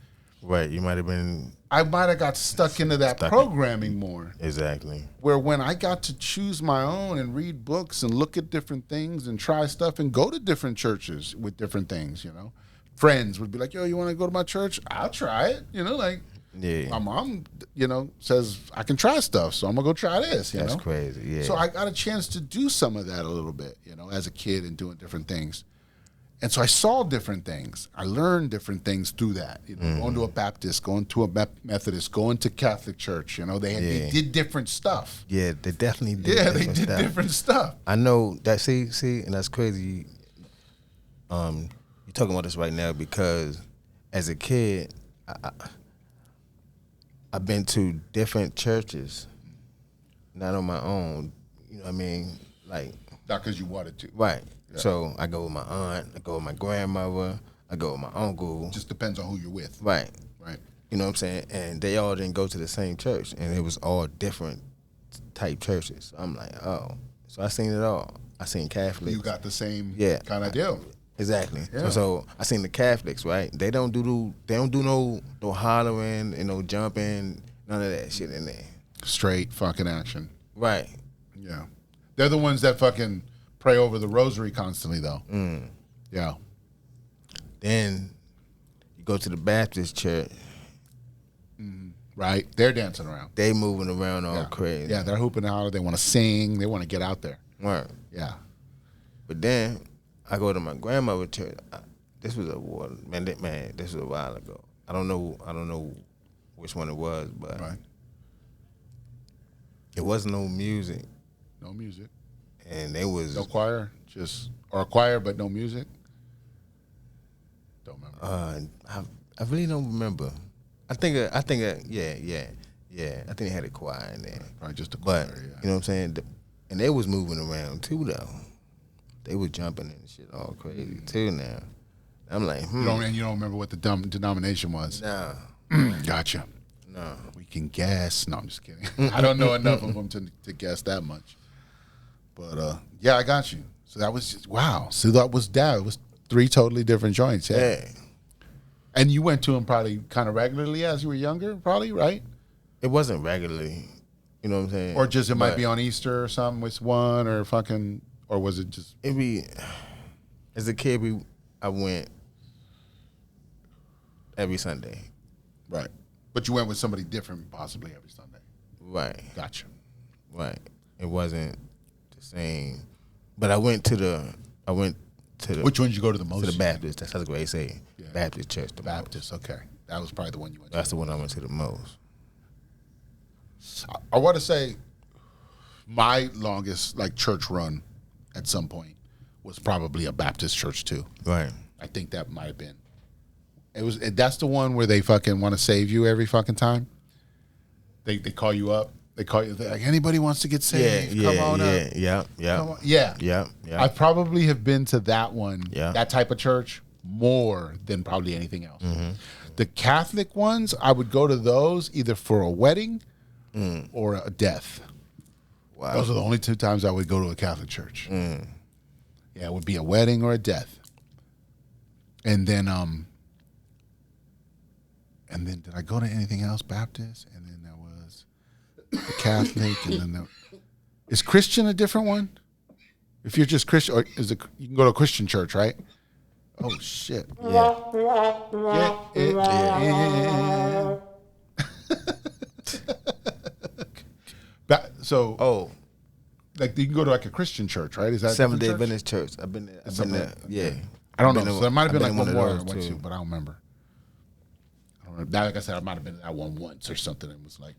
[SPEAKER 2] Right, you might have been.
[SPEAKER 1] I might have got stuck into that programming more.
[SPEAKER 2] Exactly.
[SPEAKER 1] Where when I got to choose my own and read books and look at different things and try stuff and go to different churches with different things, Friends would be like, yo, you want to go to my church? I'll try it, my mom, says I can try stuff, so I'm going to go try this,
[SPEAKER 2] That's crazy, yeah.
[SPEAKER 1] So I got a chance to do some of that a little bit, as a kid and doing different things. And so I saw different things. I learned different things through that. Going to a Baptist, going to a Methodist, going to Catholic church. They did different stuff.
[SPEAKER 2] Yeah, they definitely did.
[SPEAKER 1] Yeah, they did different stuff.
[SPEAKER 2] I know that. See, and that's crazy. You're talking about this right now because as a kid, I've been to different churches, not on my own. You know what I mean? Like
[SPEAKER 1] not because you wanted to,
[SPEAKER 2] right? Yeah. So I go with my aunt, I go with my grandmother, I go with my uncle.
[SPEAKER 1] Just depends on who you're with.
[SPEAKER 2] Right.
[SPEAKER 1] Right.
[SPEAKER 2] You know what I'm saying? And they all didn't go to the same church, and it was all different type churches. So I'm like, oh. So I seen it all. I seen Catholics.
[SPEAKER 1] You got the same kind of deal.
[SPEAKER 2] Exactly. Yeah. So I seen the Catholics, right? They don't do no hollering and no jumping, none of that shit in there.
[SPEAKER 1] Straight fucking action.
[SPEAKER 2] Right.
[SPEAKER 1] Yeah. They're the ones that fucking pray over the rosary constantly, though. Yeah.
[SPEAKER 2] Then you go to the Baptist church.
[SPEAKER 1] Right. They're dancing around.
[SPEAKER 2] They moving around all crazy.
[SPEAKER 1] Yeah, they're hooping out. They want to sing. They want to get out there.
[SPEAKER 2] Right.
[SPEAKER 1] Yeah.
[SPEAKER 2] But then I go to my grandmother's church. This was a while ago. I don't know which one it was, but it wasn't no music.
[SPEAKER 1] No music.
[SPEAKER 2] And it was
[SPEAKER 1] no choir, or a choir but no music. Don't remember.
[SPEAKER 2] I really don't remember. I think yeah. I think they had a choir in there.
[SPEAKER 1] Probably just a choir.
[SPEAKER 2] But you know what I'm saying? And they was moving around too, though. They was jumping and shit all crazy too. Now I'm like,
[SPEAKER 1] You don't remember what the denomination was?
[SPEAKER 2] No.
[SPEAKER 1] Gotcha.
[SPEAKER 2] No.
[SPEAKER 1] We can guess. No, I'm just kidding. I don't know enough of them to guess that much. But I got you. So that was just, wow. So that was It was 3 totally different joints. Yeah. And you went to them probably kind of regularly as you were younger, probably, right?
[SPEAKER 2] It wasn't regularly. You know what I'm saying?
[SPEAKER 1] Or just it might be on Easter or something with one or fucking, or was it just?
[SPEAKER 2] It be, as a kid, I went every Sunday.
[SPEAKER 1] Right. But you went with somebody different possibly every Sunday.
[SPEAKER 2] Right.
[SPEAKER 1] Gotcha.
[SPEAKER 2] Right. It wasn't the same. But I went to the.
[SPEAKER 1] Which one did you go to the most?
[SPEAKER 2] To the Baptist. That's what they say.
[SPEAKER 1] Yeah.
[SPEAKER 2] Baptist church.
[SPEAKER 1] Baptist, okay. That was probably the one you went to.
[SPEAKER 2] That's the one I went to the most.
[SPEAKER 1] I want to say my longest like church run at some point was probably a Baptist church too.
[SPEAKER 2] Right.
[SPEAKER 1] I think that might have been. That's the one where they fucking want to save you every fucking time. They call you up. They call you. They're like, anybody wants to get saved? Come on up.
[SPEAKER 2] Yeah.
[SPEAKER 1] Yeah. I probably have been to that one.
[SPEAKER 2] Yeah.
[SPEAKER 1] That type of church more than probably anything else. Mm-hmm. The Catholic ones, I would go to those either for a wedding or a death.
[SPEAKER 2] Wow.
[SPEAKER 1] Those are the only 2 times I would go to a Catholic church. Yeah, it would be a wedding or a death. And then did I go to anything else? Baptist, and then there was the Catholic, and then is Christian a different one? If you're just Christian, or you can go to a Christian church, right? Oh shit!
[SPEAKER 2] Yeah.
[SPEAKER 1] So like you can go to like a Christian church, right? Is that
[SPEAKER 2] Seventh-day Adventist church? I've been there. Yeah.
[SPEAKER 1] I don't know. So there might have been like one more I
[SPEAKER 2] went
[SPEAKER 1] went to, but I don't remember. Like I said, I might have been to that one once or something. It was like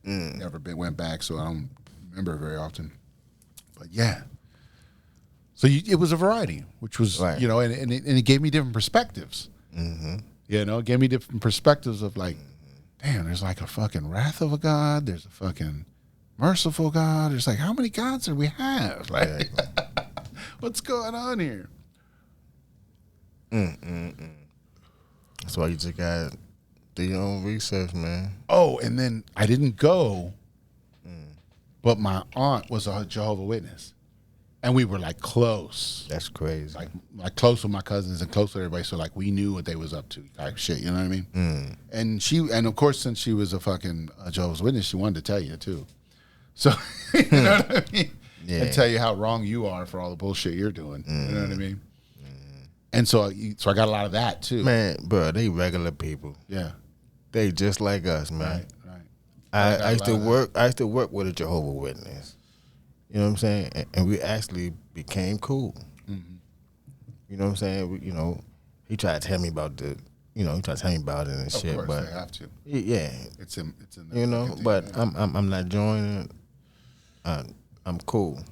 [SPEAKER 1] went back, so I don't remember very often. But yeah, so it was a variety, which was
[SPEAKER 2] right.
[SPEAKER 1] And it gave me different perspectives. Mm-hmm. It gave me different perspectives of like, damn, there's like a fucking wrath of a God. There's a fucking merciful God. There's like, how many gods do we have? Like, what's going on here?
[SPEAKER 2] That's why you just got to do your own research, man.
[SPEAKER 1] Oh, and then I didn't go, but my aunt was a Jehovah's Witness, and we were like close.
[SPEAKER 2] That's crazy.
[SPEAKER 1] Like close with my cousins and close with everybody. So like we knew what they was up to, type shit. You know what I mean? And of course, since she was a fucking Jehovah's Witness, she wanted to tell you too. So you know what I mean?
[SPEAKER 2] Yeah.
[SPEAKER 1] And tell you how wrong you are for all the bullshit you're doing. You know what I mean? And so I got a lot of that too.
[SPEAKER 2] Man, bro, they regular people.
[SPEAKER 1] Yeah.
[SPEAKER 2] They just like us, man.
[SPEAKER 1] Right.
[SPEAKER 2] I used to work with a Jehovah's Witness. You know what I'm saying? And we actually became cool. Mm-hmm. You know what I'm saying? He tried to tell me about it and shit.
[SPEAKER 1] Of course,
[SPEAKER 2] but
[SPEAKER 1] they have to.
[SPEAKER 2] Yeah.
[SPEAKER 1] It's in the
[SPEAKER 2] but I'm not joining. I'm cool.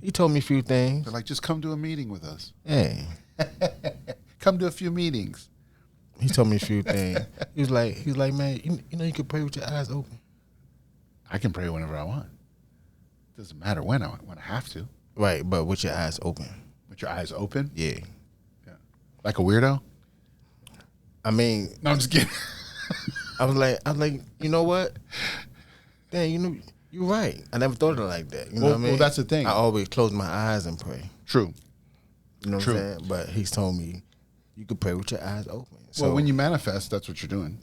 [SPEAKER 2] He told me a few things.
[SPEAKER 1] They're like, just come to a meeting with us.
[SPEAKER 2] Hey.
[SPEAKER 1] Come to a few meetings.
[SPEAKER 2] He told me a few things. He was like, man, you can pray with your eyes open.
[SPEAKER 1] I can pray whenever I want. Doesn't matter when I have to.
[SPEAKER 2] Right, but with your eyes open.
[SPEAKER 1] With your eyes open?
[SPEAKER 2] Yeah.
[SPEAKER 1] Like a weirdo?
[SPEAKER 2] I mean,
[SPEAKER 1] no, I'm just kidding.
[SPEAKER 2] I was like, you know what? Dang, you're right. I never thought of it like that. You know what I mean?
[SPEAKER 1] Well, that's the thing.
[SPEAKER 2] I always close my eyes and pray.
[SPEAKER 1] True.
[SPEAKER 2] You know what I'm saying? But he's told me you could pray with your eyes open. So,
[SPEAKER 1] well, when you manifest, that's what you're doing.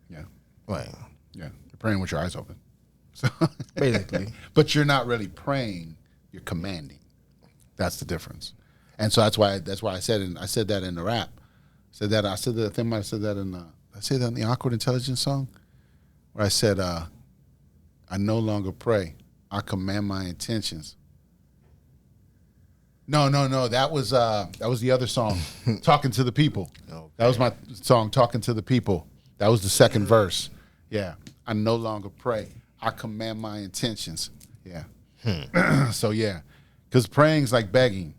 [SPEAKER 1] Yeah.
[SPEAKER 2] Right.
[SPEAKER 1] Yeah. You're praying with your eyes open. So
[SPEAKER 2] basically.
[SPEAKER 1] But you're not really praying, you're commanding. That's the difference. And so that's why I said that in the rap. I said that in the Awkward Intelligence song, where I said, I no longer pray. I command my intentions. No. That was the other song, Talking to the People. Okay. That was my song, Talking to the People. That was the second verse. Yeah. I no longer pray. I command my intentions. Yeah. So yeah. Because praying's like begging.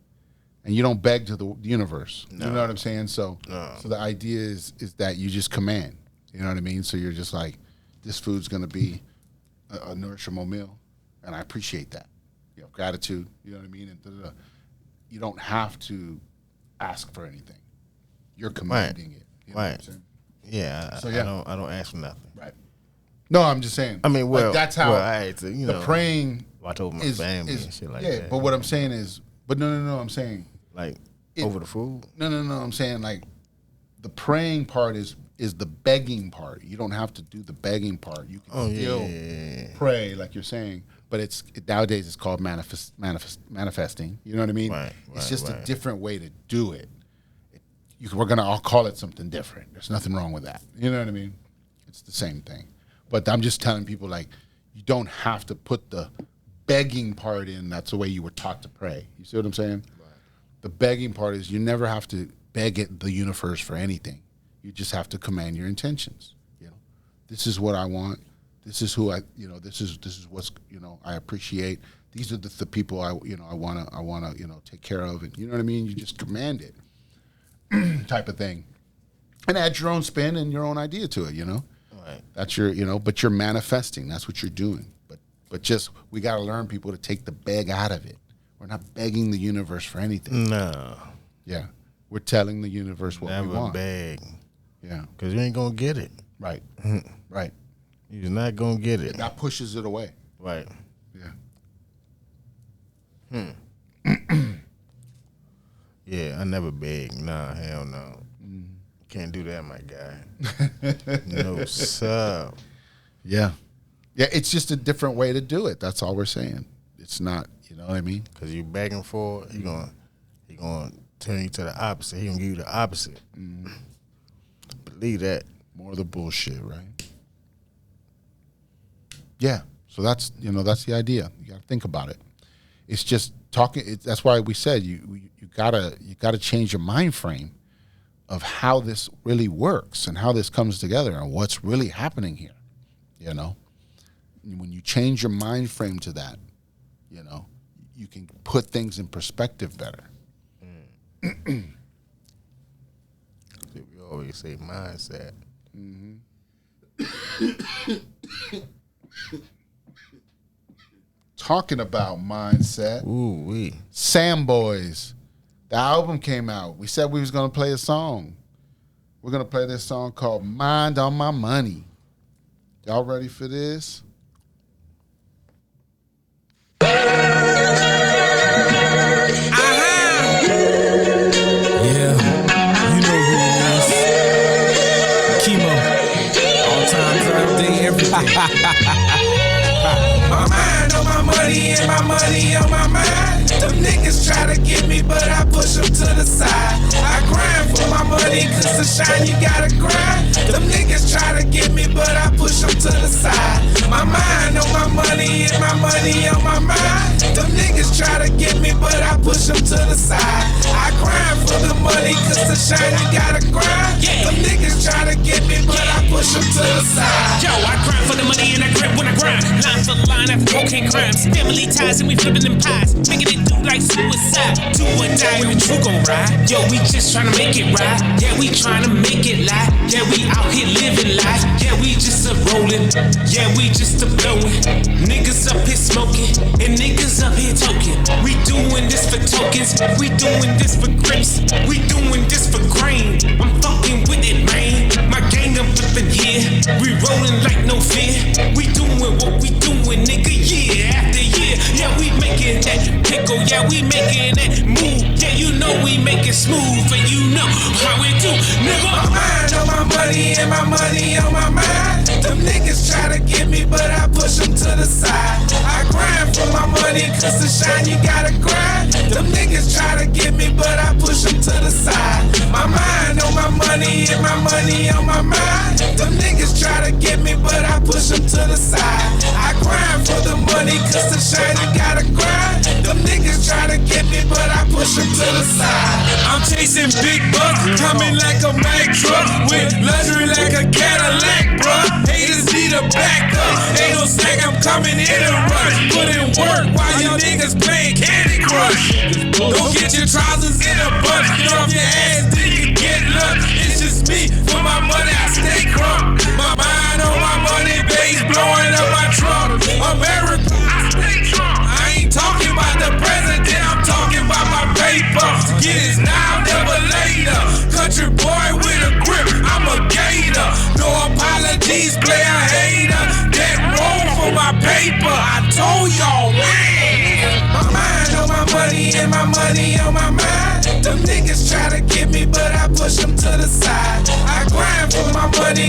[SPEAKER 1] And you don't beg to the universe. No. You know what I'm saying? So the idea is that you just command. You know what I mean? So you're just like, this food's gonna be a nourishable meal. And I appreciate that. You have gratitude, you know what I mean? And you don't have to ask for anything. You're commanding it. You know what I'm saying?
[SPEAKER 2] Yeah. So yeah. I don't ask for nothing.
[SPEAKER 1] Right. No, I'm just saying.
[SPEAKER 2] I mean, well,
[SPEAKER 1] like that's how
[SPEAKER 2] the
[SPEAKER 1] praying
[SPEAKER 2] watch over my family and shit like that.
[SPEAKER 1] Yeah, but what I'm saying is, no, I'm saying
[SPEAKER 2] like over the food.
[SPEAKER 1] No, I'm saying like the praying part is is the begging part. You don't have to do the begging part. You can still pray, like you're saying. But nowadays it's called manifesting. You know what I mean? It's just a different way to do it. We're gonna all call it something different. There's nothing wrong with that. You know what I mean? It's the same thing. But I'm just telling people, like, you don't have to put the begging part in. That's the way you were taught to pray. You see what I'm saying? Right. The begging part is you never have to beg the universe for anything. You just have to command your intentions. You know, this is what I want. This is who this is what's, I appreciate. These are the people I want to take care of. And you know what I mean? You just command it. Type of thing, and add your own spin and your own idea to it. Right. That's your, but you're manifesting. That's what you're doing. But just we got to learn people to take the beg out of it. We're not begging the universe for anything. No. Yeah, we're telling the universe what we want.
[SPEAKER 2] Never beg.
[SPEAKER 1] Yeah,
[SPEAKER 2] because you ain't gonna get it.
[SPEAKER 1] Right. Right.
[SPEAKER 2] You're not gonna get it.
[SPEAKER 1] That pushes it away.
[SPEAKER 2] Right.
[SPEAKER 1] Yeah.
[SPEAKER 2] Yeah, I never beg. Nah, hell no. Can't do that, my guy. No, sir.
[SPEAKER 1] Yeah. Yeah, it's just a different way to do it. That's all we're saying. It's not, you know what I mean?
[SPEAKER 2] Because you begging for it, he gonna turn you to the opposite. He gonna give you the opposite. Believe that.
[SPEAKER 1] More of the bullshit, right? Yeah. So that's the idea. You got to think about it. It's just talking. That's why we said you gotta change your mind frame of how this really works and how this comes together and what's really happening here. When you change your mind frame to that, you can put things in perspective better.
[SPEAKER 2] We always say mindset.
[SPEAKER 1] Talking about mindset.
[SPEAKER 2] Ooh-wee.
[SPEAKER 1] Sam Boys. The album came out. We said we was going to play a song. We're going to play this song called Mind on My Money. Y'all ready for this?
[SPEAKER 3] Yeah, you know who it is. Chemo. All times, all day, every day. My mind on my money and my money on my mind. Them niggas try to get me, but I push them to the side. I grind for my money, cause to shine you gotta grind. Them niggas try to get me, but I push them to the side. My mind on my money and my money on my mind. Them niggas try to get me, but I push them to the side. I grind for the money, cause to shine you gotta grind. Them niggas try to get me, but I push them to the side. Yo, I grind for the money and I grip when I grind. Line for line after cocaine crimes. Family ties and we flipping them pies. Making it do like suicide. Do or die when the truth gon' ride. Yo, we just tryna make it right. Yeah, we tryna make it lie. Yeah, we out here living life. Yeah, we just a rolling. Yeah, we just a blowing. Niggas up here smoking and niggas up here talking. We doing this for tokens. We doing this for grips. We doing this for grain. I'm fucking with it, man. My gang up flipping here. We rolling like no fear. We doing what we doing, nigga, year after year. Yeah, we making that pickle. Yeah, we making that move. Yeah, you know we make it smooth, and you know how we do, nigga. My mind on my money and my money on my mind. Them niggas try to get me, but I push them to the side. I grind for my money, cause to shine you gotta grind. Them niggas try to get me, but I push them to the side. My mind on my money and my money on my mind. Them niggas try to get me, but I push them to the side. I grind for the money, cause to shine you gotta grind. Them niggas try to get me, but I push them to the side. I'm chasing big bucks, coming like a Mack truck, with luxury like a Cadillac, bruh. Haters need a backup, ain't no snack, I'm coming in a rush. Put in work while you niggas playing Candy Crush. Don't get your trousers in a bunch, get off your ass, then you get lunch. It's just me, for my money I stay crunk. My mind on my money, bass blowing up my trunk. America, I stay drunk. I ain't talking about the president, I'm talking about my paper. Get it now, never later. Country boy with a grip, I'm a gator. No apologies, player hater. That roll for my paper, I told y'all, man. My mind on my money and my money on my mind. Them niggas try to get me, but I push them to the side. I grind for my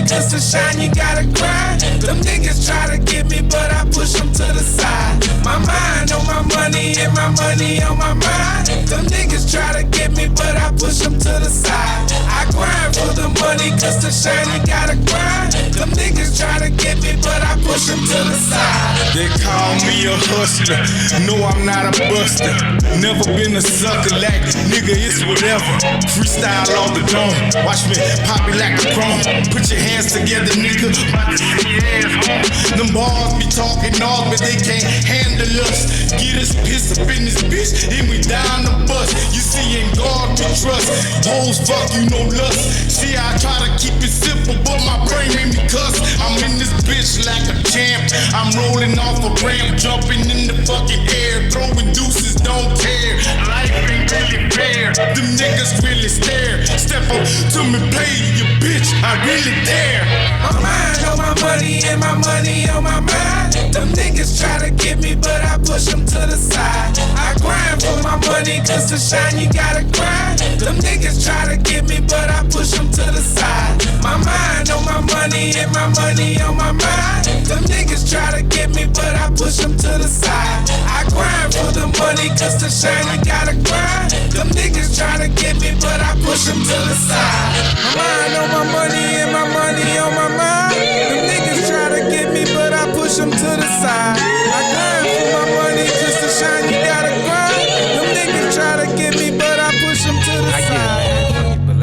[SPEAKER 3] cause to shine you gotta grind. Them niggas try to get me, but I push them to the side. My mind on my money and my money on my mind. Them niggas try to get me, but I push them to the side. I grind for the money, cause to shine you gotta grind. Them niggas try to get me, but I push them to the side.
[SPEAKER 4] They call me a hustler, no I'm not a buster. Never been a sucker like, nigga it's whatever. Freestyle off the dome, watch me pop it like a chrome. Put your hands together nigga, about to see your ass home. Them bars be talking all, but they can't handle us. Get us pissed up in this bitch, and we down the bus. You see in God we trust, hoes fuck you no lust. See I try to keep it simple, but my brain made me cuss. I'm in this bitch like a champ, I'm rolling off a ramp, jumping in the fucking air, throwing deuces, don't care. Life ain't really fair, them niggas really stare. Step up to me, play you bitch, I really dare.
[SPEAKER 3] My mind on my money and my money on my mind. Them niggas try to get me, but I push them to the side. I grind for my money, cause to shine you gotta grind. Them niggas try to get me, but I push them to the side. My mind on my money and my money on my mind. Them niggas try to get me, but I push them to the side. I grind for the money, cause to shine you gotta grind. Them niggas try to get me, but I push them to the side. My mind on my money and my money on my mind. Them niggas try to get me, but I push them to the side. I grind for my money, cause to shine you gotta grind. Them niggas try to get me, but I push them to the
[SPEAKER 5] I
[SPEAKER 3] side.
[SPEAKER 5] get it, man. But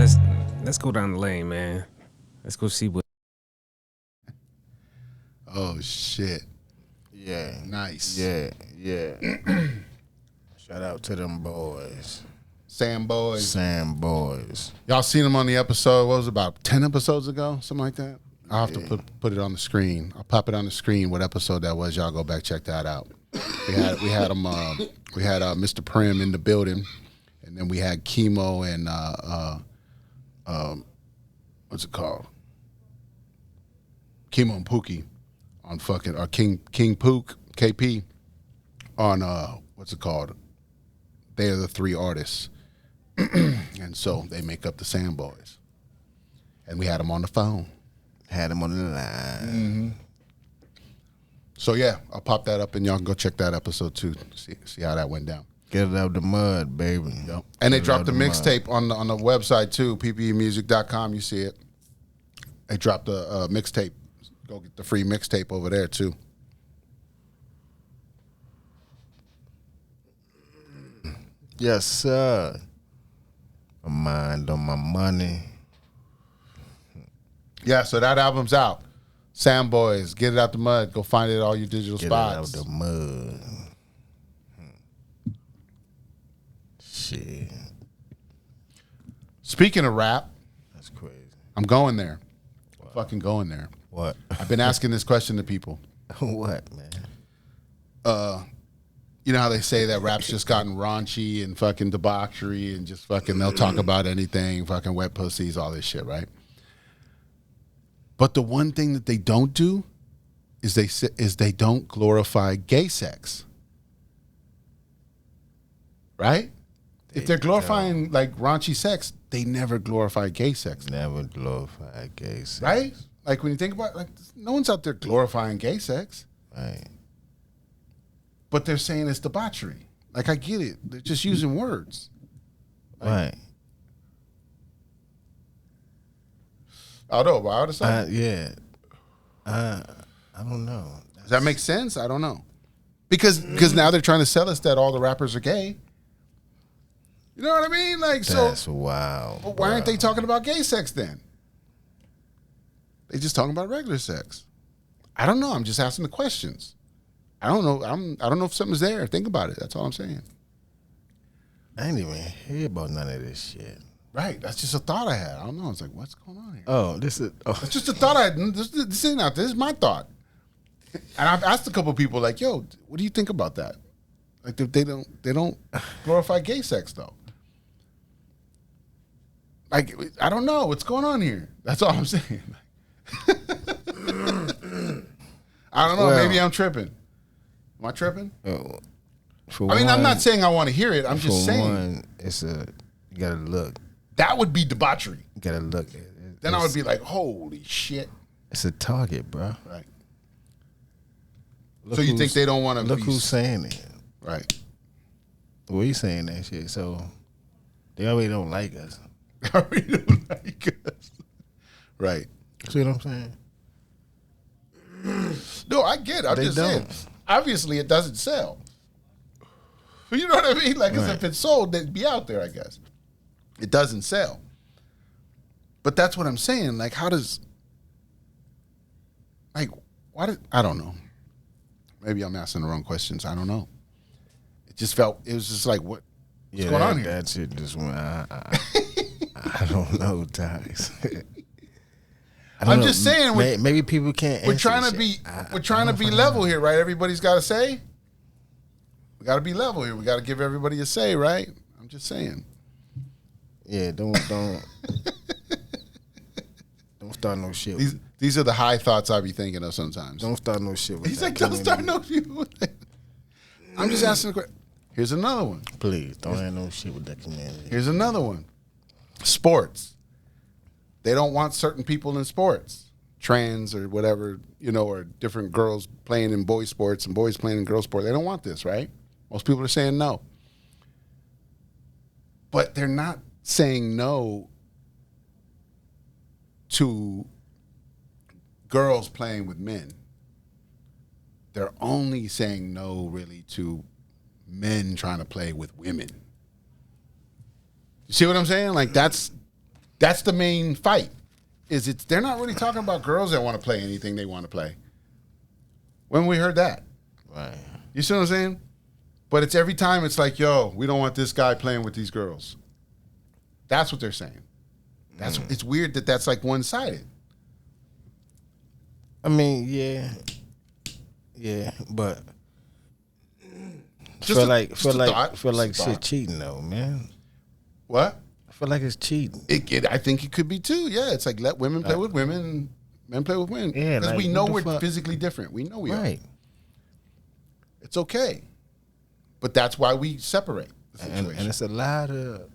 [SPEAKER 5] let's go down the lane, man. Let's go see what.
[SPEAKER 1] Oh shit.
[SPEAKER 2] Yeah.
[SPEAKER 1] Nice.
[SPEAKER 2] Yeah. Shout out to them boys.
[SPEAKER 1] Sam Boys. Y'all seen them on the episode, what was it, about 10 episodes ago? Something like that? I'll have to put it on the screen. I'll pop it on the screen what episode that was. Y'all go back, check that out. We had them we had Mr. Prim in the building, and then we had Chemo and what's it called? Chemo and Pookie on fucking King Pook, KP on what's it called? They are the three artists. And so they make up the Sam Boys. And we had them on the phone.
[SPEAKER 2] Had them on the line.
[SPEAKER 1] So yeah, I'll pop that up and y'all can go check that episode too. See how that went down.
[SPEAKER 2] Get it out the mud, baby.
[SPEAKER 1] Yep. And they dropped the mixtape on the website too, ppeinmusic.com. You see it. They dropped a mixtape. Go get the free mixtape over there too.
[SPEAKER 2] Yes, sir. My mind on my money.
[SPEAKER 1] Yeah, so that album's out. Sam Boys, get it out the mud. Go find it at all your digital spots.
[SPEAKER 2] Get it out the mud. Shit.
[SPEAKER 1] Speaking of rap,
[SPEAKER 2] That's crazy.
[SPEAKER 1] I'm going there. Fucking going there.
[SPEAKER 2] What?
[SPEAKER 1] I've been asking this question to people.
[SPEAKER 2] What, man?
[SPEAKER 1] You know how they say that rap's just gotten raunchy and fucking debauchery and just fucking they'll talk about anything, fucking wet pussies, all this shit, right? But the one thing that they don't do is they don't glorify gay sex, right? If they're glorifying like raunchy sex, they never glorify gay sex,
[SPEAKER 2] Never glorify gay sex.
[SPEAKER 1] right? Like when you think about it, like no one's out there glorifying gay sex.
[SPEAKER 2] Right.
[SPEAKER 1] But they're saying it's debauchery. Like, I get it. They're just using words.
[SPEAKER 2] Right.
[SPEAKER 1] I don't know. Why would it sound?
[SPEAKER 2] Yeah. I don't know.
[SPEAKER 1] Does that make sense? I don't know. Because now they're trying to sell us that all the rappers are gay. You know what I mean? Like,
[SPEAKER 2] That's
[SPEAKER 1] so
[SPEAKER 2] wild.
[SPEAKER 1] but why aren't they talking about gay sex then? They just talking about regular sex. I don't know. I'm just asking the questions. I don't know. I don't know if something's there. Think about it. That's all I'm saying.
[SPEAKER 2] I ain't even hear about none of this shit.
[SPEAKER 1] Right. That's just a thought I had. I don't know. It's like, what's going on here?
[SPEAKER 2] Oh, this is. Oh.
[SPEAKER 1] It's just a thought I had. This isn't out there. This is my thought. And I've asked a couple people, like, yo, what do you think about that? Like, they don't glorify gay sex, though. Like, I don't know. What's going on here? That's all I'm saying. I don't know.
[SPEAKER 2] Well,
[SPEAKER 1] maybe I'm tripping. Am I tripping?
[SPEAKER 2] For
[SPEAKER 1] I mean,
[SPEAKER 2] one,
[SPEAKER 1] I'm not saying I want to hear it. I'm just
[SPEAKER 2] for
[SPEAKER 1] saying.
[SPEAKER 2] one, you gotta look.
[SPEAKER 1] That would be debauchery.
[SPEAKER 2] You gotta look.
[SPEAKER 1] Then I would be like, holy shit.
[SPEAKER 2] It's a target, bro.
[SPEAKER 1] Right.
[SPEAKER 2] Look
[SPEAKER 1] So you think they don't want to
[SPEAKER 2] look who's saying it?
[SPEAKER 1] Right.
[SPEAKER 2] We saying that shit, so they already don't like us.
[SPEAKER 1] I really don't like us. Right.
[SPEAKER 2] See what I'm saying?
[SPEAKER 1] No, I get it. I'm
[SPEAKER 2] They
[SPEAKER 1] just saying.
[SPEAKER 2] don't.
[SPEAKER 1] Obviously, it doesn't sell. You know what I mean? Like, as if it sold, they'd be out there, I guess. It doesn't sell. But that's what I'm saying. Like, how does... Like, why did... I don't know. Maybe I'm asking the wrong questions. I don't know. It just felt... It was just like, what's going on here?
[SPEAKER 2] That shit just went... I don't know, Tox.
[SPEAKER 1] I'm just saying...
[SPEAKER 2] Maybe people can't
[SPEAKER 1] We're
[SPEAKER 2] answer
[SPEAKER 1] trying to
[SPEAKER 2] shit.
[SPEAKER 1] be... We're trying to be level here, right? Everybody's got to say... We got to be level here. We got to give everybody a say, right? I'm just saying.
[SPEAKER 2] Yeah, don't start no shit.
[SPEAKER 1] These are the high thoughts I be thinking of sometimes.
[SPEAKER 2] Don't start no shit with
[SPEAKER 1] He's
[SPEAKER 2] that.
[SPEAKER 1] like, don't start no shit with that. I'm just asking a question. Here's another one.
[SPEAKER 2] Please, don't have no shit with that community.
[SPEAKER 1] Here's another one. Sports. They don't want certain people in sports. Trans or whatever, or different girls playing in boys sports and boys playing in girls sports. They don't want this, right? Most people are saying no. But they're not saying no to girls playing with men. They're only saying no, really, to men trying to play with women. You see what I'm saying? Like, that's the main fight. They're not really talking about girls that want to play anything they want to play. When we heard that?
[SPEAKER 2] Right.
[SPEAKER 1] You see what I'm saying? But it's every time it's like, yo, we don't want this guy playing with these girls. That's what they're saying. It's weird that that's like one-sided.
[SPEAKER 2] I mean, yeah, but feel like shit cheating though, man.
[SPEAKER 1] What?
[SPEAKER 2] I feel like it's cheating.
[SPEAKER 1] I think it could be too. Yeah, it's like let women play with women, men play with women.
[SPEAKER 2] Yeah,
[SPEAKER 1] because
[SPEAKER 2] like,
[SPEAKER 1] we know
[SPEAKER 2] what the
[SPEAKER 1] we're
[SPEAKER 2] fuck?
[SPEAKER 1] physically different. We know we are.
[SPEAKER 2] Right.
[SPEAKER 1] It's okay, but that's why we separate the situation.
[SPEAKER 2] And it's a lot of.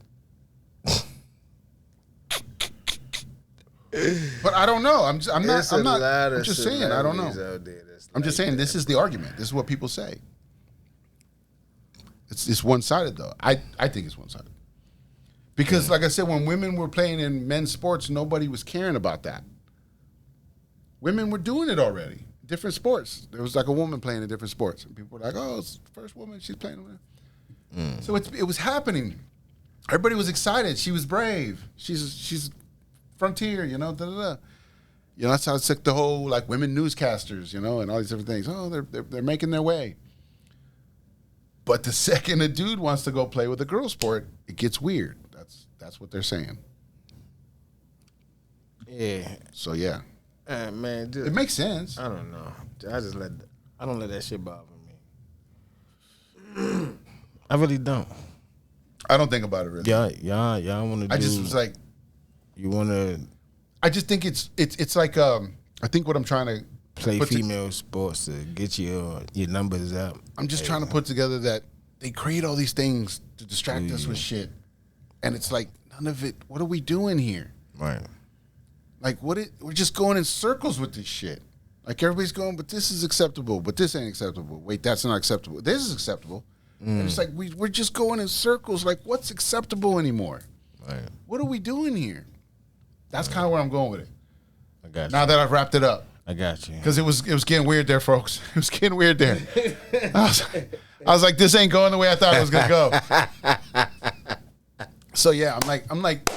[SPEAKER 1] But I don't know. I'm just saying. I don't know. I'm just saying this is the argument. This is what people say. It's one-sided though. I think it's one-sided. Because like I said, when women were playing in men's sports, nobody was caring about that. Women were doing it already. Different sports. There was like a woman playing in different sports. And people were like, oh, it's the first woman, she's playing with her. So it was happening. Everybody was excited. She was brave. She's frontier, da-da-da. That's how it's like the whole like women newscasters, and all these different things. Oh, they're making their way. But the second a dude wants to go play with a girl sport, it gets weird. That's what they're saying.
[SPEAKER 2] Yeah.
[SPEAKER 1] So yeah.
[SPEAKER 2] Man,
[SPEAKER 1] it makes sense.
[SPEAKER 2] I don't know. I don't let that shit bother me. I really don't.
[SPEAKER 1] I don't think about it really.
[SPEAKER 2] Y'all want to do.
[SPEAKER 1] I just was like,
[SPEAKER 2] you want to.
[SPEAKER 1] I just think it's like I think what I'm trying to
[SPEAKER 2] play female sports to get your numbers up.
[SPEAKER 1] I'm just trying to put together that they create all these things to distract us with shit, and it's like none of it. What are we doing here?
[SPEAKER 2] Right. Like
[SPEAKER 1] we're just going in circles with this shit. Like everybody's going, but this is acceptable, but this ain't acceptable. Wait, that's not acceptable. This is acceptable. And it's like we're just going in circles. Like what's acceptable anymore?
[SPEAKER 2] Right.
[SPEAKER 1] What are we doing here? That's kind of where I'm going with it.
[SPEAKER 2] I got you.
[SPEAKER 1] Now that I've wrapped it up.
[SPEAKER 2] I got you.
[SPEAKER 1] Because it was getting weird there, folks. It was getting weird there. I was like, this ain't going the way I thought it was gonna go. So yeah, I'm like,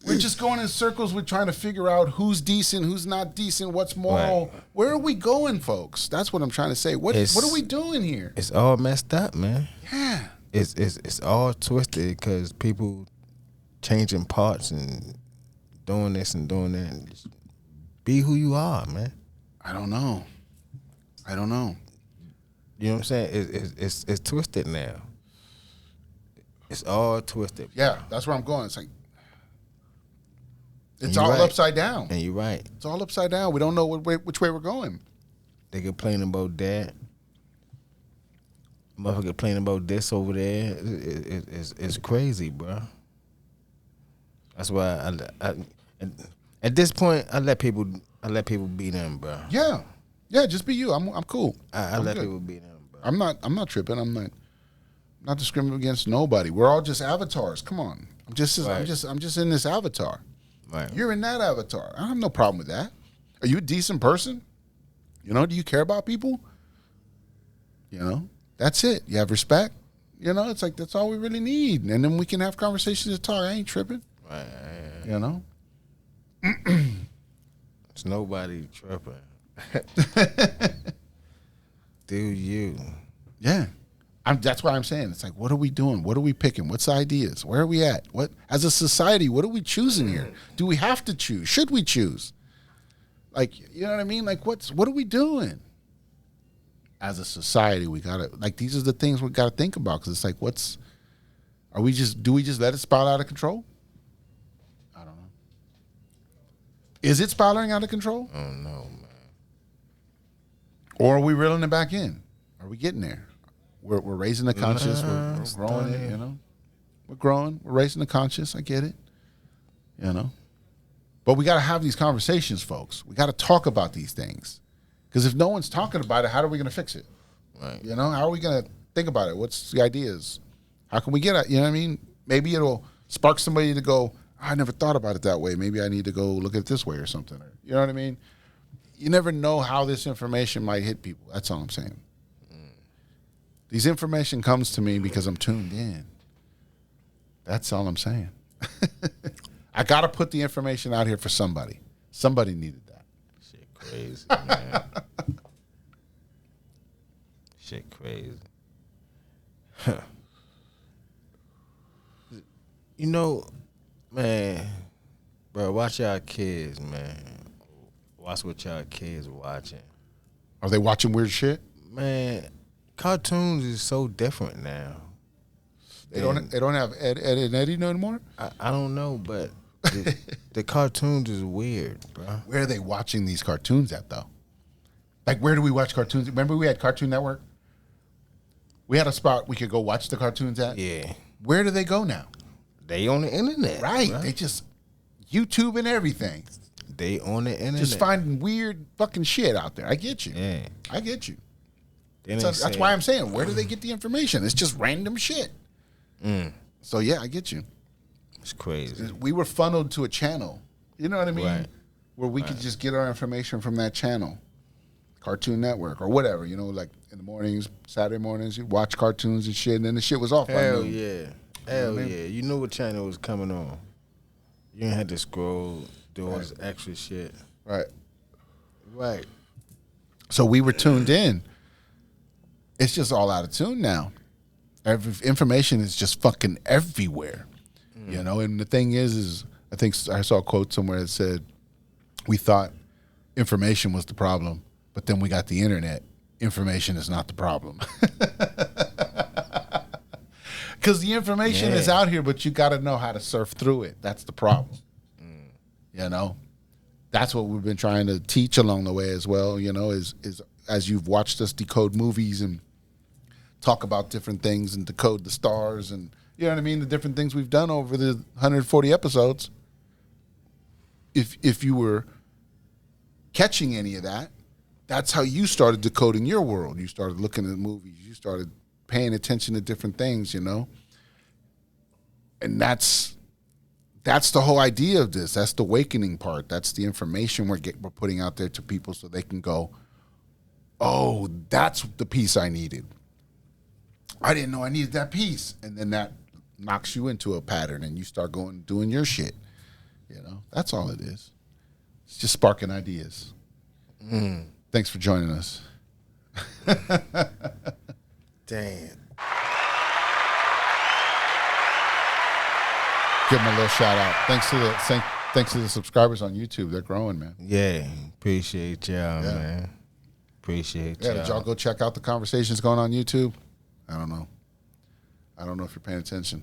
[SPEAKER 1] we're just going in circles. We're trying to figure out who's decent, who's not decent, what's moral. Right. Where are we going, folks? That's what I'm trying to say. What are we doing here?
[SPEAKER 2] It's all messed up, man.
[SPEAKER 1] Yeah.
[SPEAKER 2] It's all twisted because people changing parts and doing this and doing that. And just be who you are, man.
[SPEAKER 1] I don't know.
[SPEAKER 2] You know what I'm saying? It's twisted now. It's all twisted.
[SPEAKER 1] Yeah, that's where I'm going. It's like it's all upside down.
[SPEAKER 2] And you're right.
[SPEAKER 1] It's all upside down. We don't know which way we're going.
[SPEAKER 2] They complaining about that. Motherfucker complaining about this over there. It's crazy, bro. That's why At this point, I let people be them, bro.
[SPEAKER 1] Yeah, just be you. I'm cool.
[SPEAKER 2] I let people be them, bro.
[SPEAKER 1] I'm not tripping. I'm not discriminating against nobody. We're all just avatars. Come on. I'm just in this avatar.
[SPEAKER 2] Right.
[SPEAKER 1] You're in that avatar. I have no problem with that. Are you a decent person? You know, do you care about people? You know, that's it. You have respect. You know, it's like that's all we really need, and then we can have conversations to talk. I ain't tripping.
[SPEAKER 2] Right.
[SPEAKER 1] You know.
[SPEAKER 2] It's nobody tripping. Do you?
[SPEAKER 1] Yeah. That's why I'm saying. It's like, what are we doing? What are we picking? What's the ideas? Where are we at? What, as a society, what are we choosing here? Do we have to choose? Should we choose? Like, you know what I mean? Like, what are we doing? As a society, we gotta, like, these are the things we gotta think about, because it's like, do we just let it spiral out of control? I don't know. Is it spiraling out of control?
[SPEAKER 2] I don't know, man.
[SPEAKER 1] Or are we reeling it back in? Are we getting there? We're raising the conscious. We're growing it, you know. We're growing. We're raising the conscious. I get it. You know. But we got to have these conversations, folks. We got to talk about these things. Because if no one's talking about it, how are we going to fix it?
[SPEAKER 2] Right.
[SPEAKER 1] You know, how are we going to think about it? What's the ideas? How can we get it? You know what I mean? Maybe it'll spark somebody to go, I never thought about it that way. Maybe I need to go look at it this way or something. You know what I mean? You never know how this information might hit people. That's all I'm saying. These information comes to me because I'm tuned in. That's all I'm saying. I got to put the information out here for somebody. Somebody needed that.
[SPEAKER 2] Shit crazy, man. Shit crazy. You know, man, bro, watch y'all kids, man. Watch what y'all kids watching.
[SPEAKER 1] Are they watching weird shit?
[SPEAKER 2] Man, cartoons is so different now.
[SPEAKER 1] They don't have Ed and Eddie no more?
[SPEAKER 2] I don't know, but the cartoons is weird, bro.
[SPEAKER 1] Where are they watching these cartoons at, though? Like, where do we watch cartoons? Remember we had Cartoon Network? We had a spot we could go watch the cartoons at?
[SPEAKER 2] Yeah.
[SPEAKER 1] Where do they go now?
[SPEAKER 2] They on the internet.
[SPEAKER 1] Right.
[SPEAKER 2] Bro.
[SPEAKER 1] They just YouTube and everything.
[SPEAKER 2] They on the internet.
[SPEAKER 1] Just finding weird fucking shit out there. I get you.
[SPEAKER 2] Yeah.
[SPEAKER 1] I get you.
[SPEAKER 2] So
[SPEAKER 1] That's why I'm saying, where do they get the information? It's just random shit. So, yeah, I get you.
[SPEAKER 2] It's crazy.
[SPEAKER 1] We were funneled to a channel. You know what I mean?
[SPEAKER 2] Right.
[SPEAKER 1] Where we could just get our information from that channel. Cartoon Network or whatever. You know, like in the mornings, Saturday mornings, you watch cartoons and shit, and then the shit was off.
[SPEAKER 2] Hell yeah. Hell yeah. You knew what channel was coming on. You ain't had to scroll, do all this extra shit.
[SPEAKER 1] Right.
[SPEAKER 2] Right.
[SPEAKER 1] So we were tuned in. It's just all out of tune now. Information is just fucking everywhere. You know, and the thing is I think I saw a quote somewhere that said, we thought information was the problem, but then we got the internet. Information is not the problem. Because the information is out here, but you got to know how to surf through it. That's the problem. You know, that's what we've been trying to teach along the way as well. You know, is as you've watched us decode movies and talk about different things and decode the stars and, you know what I mean, the different things we've done over the 140 episodes. If you were catching any of that, that's how you started decoding your world. You started looking at movies. You started paying attention to different things, you know? And that's the whole idea of this. That's the awakening part. That's the information we're putting out there to people so they can go, oh, that's the piece I needed. I didn't know I needed that piece. And then that knocks you into a pattern and you start doing your shit. You know, that's all it is. It's just sparking ideas. Thanks for joining us.
[SPEAKER 2] Damn.
[SPEAKER 1] Give them a little shout out. Thanks to the subscribers on YouTube. They're growing, man.
[SPEAKER 2] Yeah. Appreciate y'all, man. Appreciate y'all.
[SPEAKER 1] Did y'all go check out the conversations going on YouTube? I don't know. I don't know if you're paying attention.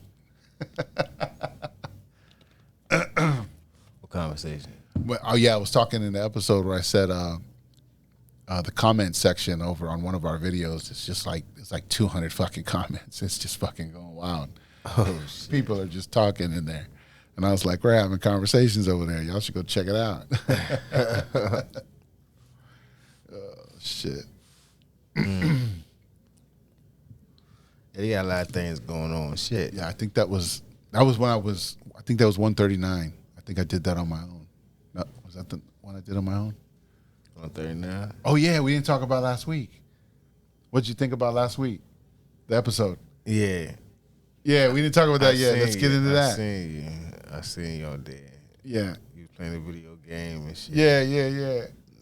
[SPEAKER 2] What conversation?
[SPEAKER 1] Well, I was talking in the episode where I said the comment section over on one of our videos, it's like 200 fucking comments. It's just fucking going wild.
[SPEAKER 2] Oh, shit.
[SPEAKER 1] People are just talking in there. And I was like, we're having conversations over there. Y'all should go check it out. Oh, shit.
[SPEAKER 2] They got a lot of things going on. Shit.
[SPEAKER 1] Yeah, I think that was when I think that was 139. I think I did that on my own. No, was that the one I did on my own?
[SPEAKER 2] 139.
[SPEAKER 1] Oh, yeah, we didn't talk about last week. What'd you think about last week? The episode?
[SPEAKER 2] Yeah.
[SPEAKER 1] Yeah, we didn't talk about that yet. Let's get into that.
[SPEAKER 2] I seen y'all there.
[SPEAKER 1] Yeah.
[SPEAKER 2] You was playing a video game and shit.
[SPEAKER 1] Yeah.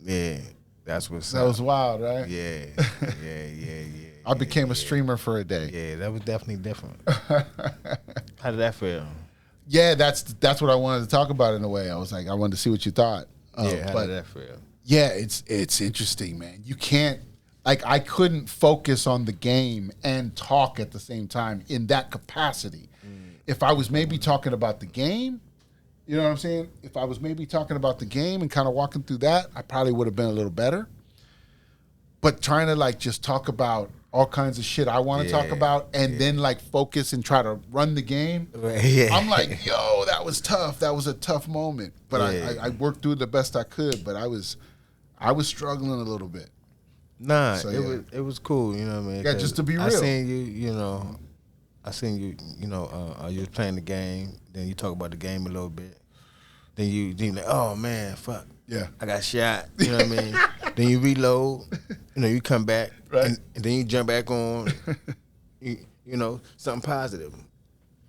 [SPEAKER 2] Yeah. That's what's
[SPEAKER 1] That
[SPEAKER 2] up.
[SPEAKER 1] was wild, right?
[SPEAKER 2] Yeah.
[SPEAKER 1] I became a streamer for a day.
[SPEAKER 2] Yeah, that was definitely different. How did that feel?
[SPEAKER 1] Yeah, that's what I wanted to talk about in a way. I was like, I wanted to see what you thought.
[SPEAKER 2] How did that feel?
[SPEAKER 1] Yeah, it's interesting, man. You can't, like, I couldn't focus on the game and talk at the same time in that capacity. If I was maybe talking about the game, you know what I'm saying? If I was maybe talking about the game and kind of walking through that, I probably would have been a little better. But trying to, like, just talk about all kinds of shit I want to talk about and then, like, focus and try to run the game, I'm like, yo, that was tough. That was a tough moment. But I worked through it the best I could, but I was struggling a little bit.
[SPEAKER 2] Nah,
[SPEAKER 1] So,
[SPEAKER 2] it was cool, you know what I mean?
[SPEAKER 1] Yeah, just to be real.
[SPEAKER 2] I seen you, you know, you was playing the game, then you talk about the game a little bit. Then you like, oh man, fuck.
[SPEAKER 1] Yeah.
[SPEAKER 2] I got shot. You know what I mean? Then you reload, you know, you come back,
[SPEAKER 1] Right.
[SPEAKER 2] and then you jump back on, you know, something positive.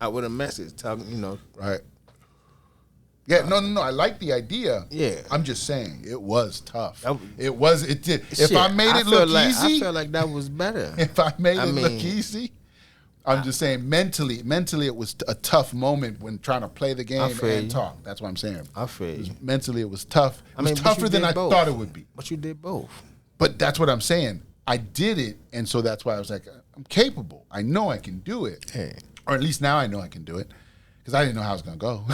[SPEAKER 2] Out with a message, talking, you know.
[SPEAKER 1] Right. Yeah, no. I like the idea.
[SPEAKER 2] Yeah.
[SPEAKER 1] I'm just saying, it was tough.
[SPEAKER 2] That-
[SPEAKER 1] It did. If
[SPEAKER 2] Shit,
[SPEAKER 1] I made it look easy,
[SPEAKER 2] I felt like that was better.
[SPEAKER 1] if I made it look
[SPEAKER 2] mean,
[SPEAKER 1] easy, I'm just saying mentally it was a tough moment when trying to play the game
[SPEAKER 2] feel
[SPEAKER 1] and
[SPEAKER 2] you.
[SPEAKER 1] talk. That's what I'm saying.
[SPEAKER 2] I feel you.
[SPEAKER 1] Mentally, it was tough. It was
[SPEAKER 2] but you
[SPEAKER 1] tougher than
[SPEAKER 2] did
[SPEAKER 1] I
[SPEAKER 2] both.
[SPEAKER 1] thought it would be.
[SPEAKER 2] But you did both.
[SPEAKER 1] But that's what I'm saying. I did it, and so that's why I was like, I'm capable. I know I can do it.
[SPEAKER 2] Yeah.
[SPEAKER 1] Or at least now I know I can do it. Because I didn't know how it was going to go.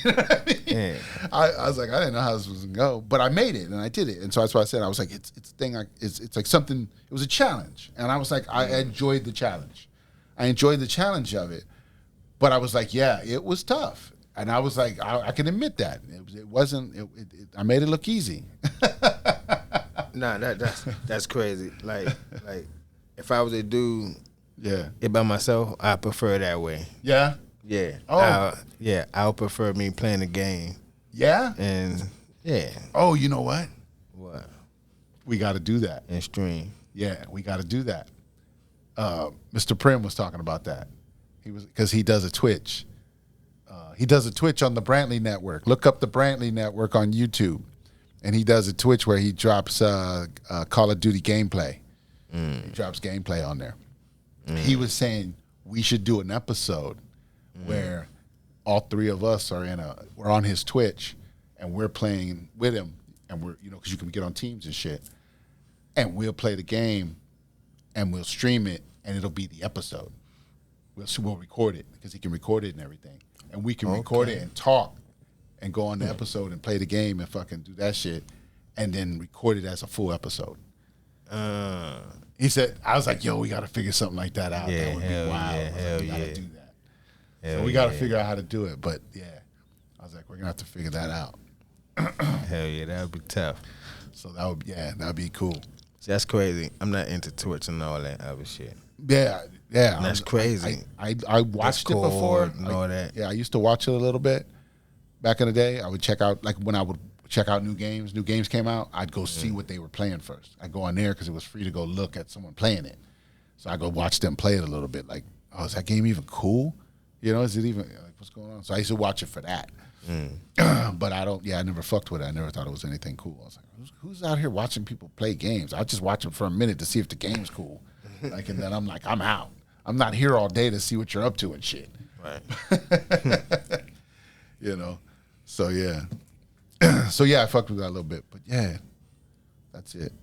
[SPEAKER 1] You know what I mean?
[SPEAKER 2] Yeah.
[SPEAKER 1] I was like, I didn't know how this was going to go. But I made it, and I did it. And so that's why I said, I was like, it's a thing. It's like something, it was a challenge. And I was like, I enjoyed the challenge. I enjoyed the challenge of it. But I was like, yeah, it was tough. And I was like, I can admit that. It wasn't, I made it look easy.
[SPEAKER 2] Nah, that's crazy. Like if I was to do
[SPEAKER 1] Yeah.
[SPEAKER 2] it by myself, I prefer it that way.
[SPEAKER 1] Yeah?
[SPEAKER 2] Yeah.
[SPEAKER 1] Oh.
[SPEAKER 2] I would prefer me playing the game.
[SPEAKER 1] Yeah?
[SPEAKER 2] And yeah.
[SPEAKER 1] Oh, you know what?
[SPEAKER 2] What?
[SPEAKER 1] We got to do that.
[SPEAKER 2] And stream.
[SPEAKER 1] Yeah, we got to do that. Mr. Prim was talking about that. Because he does a Twitch. He does a Twitch on the Brantley Network. Look up the Brantley Network on YouTube. And he does a Twitch where he drops Call of Duty gameplay. He drops gameplay on there. He was saying we should do an episode where all three of us we're on his Twitch and we're playing with him, and we're, you know, because you can get on teams and shit, and we'll play the game and we'll stream it, and it'll be the episode. We'll record it because he can record it and everything, and we can record it and talk and go on the episode and play the game and fucking do that shit, and then record it as a full episode. He said, I was like, yo, we got to figure something like that out.
[SPEAKER 2] Yeah,
[SPEAKER 1] That would be
[SPEAKER 2] hell
[SPEAKER 1] wild.
[SPEAKER 2] yeah,
[SPEAKER 1] I was like,
[SPEAKER 2] hell
[SPEAKER 1] we got to
[SPEAKER 2] yeah.
[SPEAKER 1] do that.
[SPEAKER 2] Hell
[SPEAKER 1] So we got to
[SPEAKER 2] yeah.
[SPEAKER 1] figure out how to do it. But yeah, I was like, we're going to have to figure that out.
[SPEAKER 2] Hell yeah, that would be tough.
[SPEAKER 1] So that would be cool.
[SPEAKER 2] See, that's crazy. I'm not into Twitch and all that other shit.
[SPEAKER 1] Yeah.
[SPEAKER 2] That's crazy.
[SPEAKER 1] I watched it before.
[SPEAKER 2] Discord and all that.
[SPEAKER 1] Yeah, I used to watch it a little bit back in the day. I would check out, like when I would check out new games came out, I'd go see what they were playing first. I'd go on there because it was free to go look at someone playing it. So I go watch them play it a little bit. Like, oh, is that game even cool? You know, is it even, like, what's going on? So I used to watch it for that. But I never fucked with it. I never thought it was anything cool. I was like, who's out here watching people play games? I'll just watch them for a minute to see if the game's cool. Like, and then I'm like, I'm out. I'm not here all day to see what you're up to and shit.
[SPEAKER 2] Right.
[SPEAKER 1] You know? So, yeah. So, yeah, I fucked with that a little bit. But, yeah, that's it.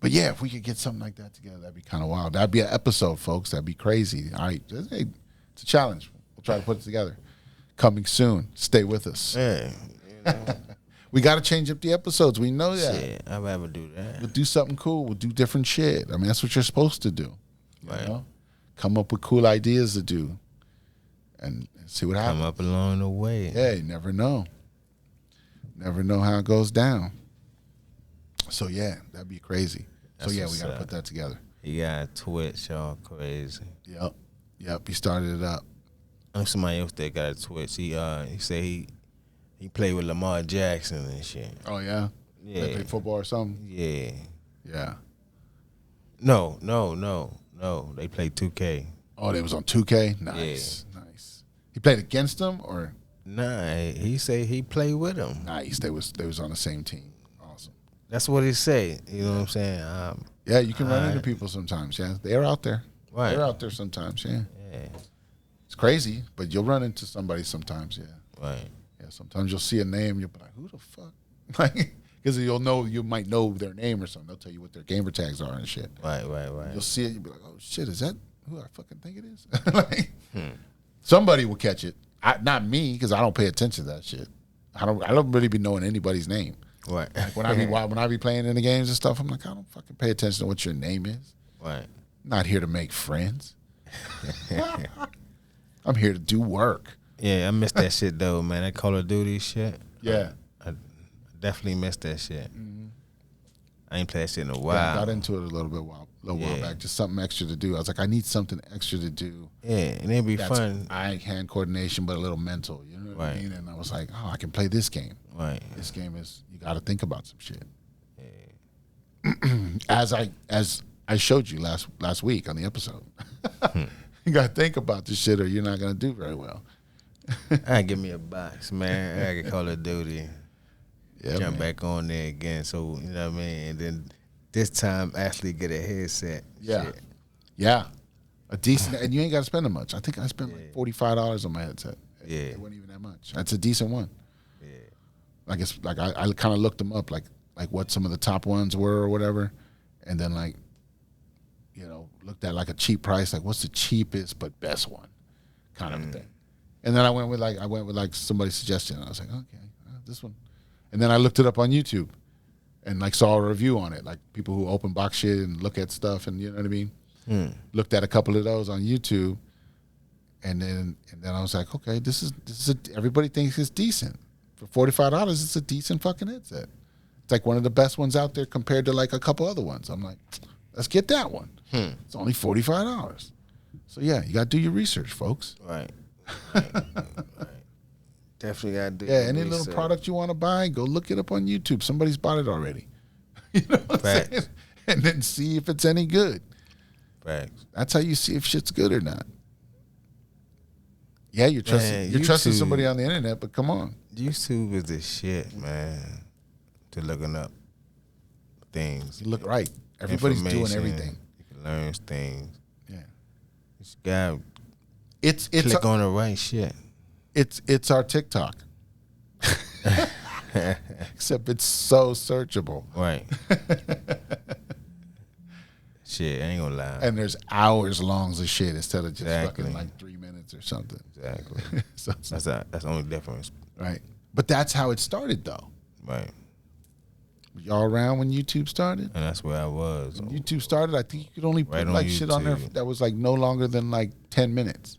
[SPEAKER 1] But, yeah, if we could get something like that together, that'd be kind of wild. That'd be an episode, folks. That'd be crazy. All right. Hey, it's a challenge. We'll try to put it together. Coming soon. Stay with us.
[SPEAKER 2] Yeah. You know,
[SPEAKER 1] We got to change up the episodes. We know that.
[SPEAKER 2] shit, I'd rather do that.
[SPEAKER 1] We'll do something cool. We'll do different shit. I mean, that's what you're supposed to do. You
[SPEAKER 2] Right.
[SPEAKER 1] know? Come up with cool ideas to do. and see what happens.
[SPEAKER 2] Come up along the way.
[SPEAKER 1] Yeah, you never know. Never know how it goes down. So yeah, that'd be crazy.
[SPEAKER 2] That's
[SPEAKER 1] so yeah, we
[SPEAKER 2] what's
[SPEAKER 1] gotta
[SPEAKER 2] up.
[SPEAKER 1] put that together.
[SPEAKER 2] He got Twitch, y'all crazy.
[SPEAKER 1] Yep. He started it up.
[SPEAKER 2] I know somebody else that got a Twitch. He said he played with Lamar Jackson and shit.
[SPEAKER 1] Oh yeah.
[SPEAKER 2] Yeah.
[SPEAKER 1] They play football or something.
[SPEAKER 2] Yeah.
[SPEAKER 1] Yeah.
[SPEAKER 2] No. They played 2K.
[SPEAKER 1] Oh, they was on 2K. Nice. He played against them or
[SPEAKER 2] Nah, he said he played with him.
[SPEAKER 1] nice. They was on the same team. Awesome.
[SPEAKER 2] That's what he said. You know what I'm saying?
[SPEAKER 1] Yeah, you can run into people sometimes. Yeah, they're out there.
[SPEAKER 2] Right.
[SPEAKER 1] They're out there sometimes. Yeah.
[SPEAKER 2] Yeah.
[SPEAKER 1] It's crazy, but you'll run into somebody sometimes. Yeah.
[SPEAKER 2] Right.
[SPEAKER 1] Yeah. Sometimes you'll see a name, you'll be like, "Who the fuck?" Like, because you might know their name or something. They'll tell you what their gamer tags are and shit.
[SPEAKER 2] Right.
[SPEAKER 1] You'll see it, you'll be like, "Oh shit, is that who I fucking think it is?" Like, somebody will catch it. Not me, because I don't pay attention to that shit. I don't really be knowing anybody's name.
[SPEAKER 2] Right.
[SPEAKER 1] Like when I be playing in the games and stuff, I'm like, I don't fucking pay attention to what your name is.
[SPEAKER 2] Right.
[SPEAKER 1] I'm not here to make friends. I'm here to do work.
[SPEAKER 2] Yeah, I missed that shit though, man. That Call of Duty shit.
[SPEAKER 1] Yeah.
[SPEAKER 2] I definitely missed that shit. I ain't played that shit in a while.
[SPEAKER 1] Yeah, I got into it a little while back. Just something extra to do. I was like, I need something extra to do.
[SPEAKER 2] Yeah, and it'd be
[SPEAKER 1] That's
[SPEAKER 2] fun.
[SPEAKER 1] eye-hand coordination, but a little mental. You know what I mean? And I was like, oh, I can play this game.
[SPEAKER 2] Right.
[SPEAKER 1] This game is, you got to think about some shit. As I showed you last week on the episode. You got to think about this shit or you're not going to do very well.
[SPEAKER 2] I give me a box, man. I can Call of Duty.
[SPEAKER 1] Yeah,
[SPEAKER 2] Jump
[SPEAKER 1] man.
[SPEAKER 2] back on there again. So, you know what I mean? And then this time actually get a headset.
[SPEAKER 1] Yeah.
[SPEAKER 2] Shit.
[SPEAKER 1] Yeah. A decent, and you ain't got to spend that much. I think I spent like $45 on my headset.
[SPEAKER 2] Yeah.
[SPEAKER 1] It wasn't even that much. That's a decent one.
[SPEAKER 2] Yeah.
[SPEAKER 1] Like it's like I kind of looked them up, like what some of the top ones were or whatever, and then like, you know, looked at like a cheap price, like what's the cheapest but best one, kind of a thing. And then I went with like somebody's suggestion. And I was like, okay, this one. And then I looked it up on YouTube, and like saw a review on it, like people who open box shit and look at stuff, and you know what I mean. Looked at a couple of those on YouTube, and then I was like, okay, this is everybody thinks it's decent. For $45, it's a decent fucking headset. It's like one of the best ones out there compared to like a couple other ones. I'm like, let's get that one. It's only $45. So yeah, you gotta do your research, folks.
[SPEAKER 2] Right. Definitely got to do
[SPEAKER 1] Yeah, any little product you want to buy, go look it up on YouTube. Somebody's bought it already. You know what I'm saying? And then see if it's any good.
[SPEAKER 2] Facts.
[SPEAKER 1] That's how you see if shit's good or not. Yeah, you're trusting
[SPEAKER 2] YouTube.
[SPEAKER 1] somebody on the internet, but come on.
[SPEAKER 2] YouTube is the shit, man. To looking up things.
[SPEAKER 1] You look right. Everybody's doing
[SPEAKER 2] Information.
[SPEAKER 1] everything.
[SPEAKER 2] You can learn things.
[SPEAKER 1] Yeah.
[SPEAKER 2] You just gotta
[SPEAKER 1] It's
[SPEAKER 2] click on the right shit.
[SPEAKER 1] It's our TikTok. Except it's so searchable.
[SPEAKER 2] Right. Shit, I ain't gonna lie.
[SPEAKER 1] And there's hours longs of shit instead of just
[SPEAKER 2] Exactly.
[SPEAKER 1] fucking like 3 minutes or something.
[SPEAKER 2] Exactly.
[SPEAKER 1] So,
[SPEAKER 2] That's the only difference.
[SPEAKER 1] right. But that's how it started though.
[SPEAKER 2] Right.
[SPEAKER 1] Were y'all around when YouTube started?
[SPEAKER 2] And that's where I was.
[SPEAKER 1] When YouTube started, I think you could only put
[SPEAKER 2] Right on
[SPEAKER 1] like shit on there
[SPEAKER 2] YouTube.
[SPEAKER 1] that was like no longer than like 10 minutes.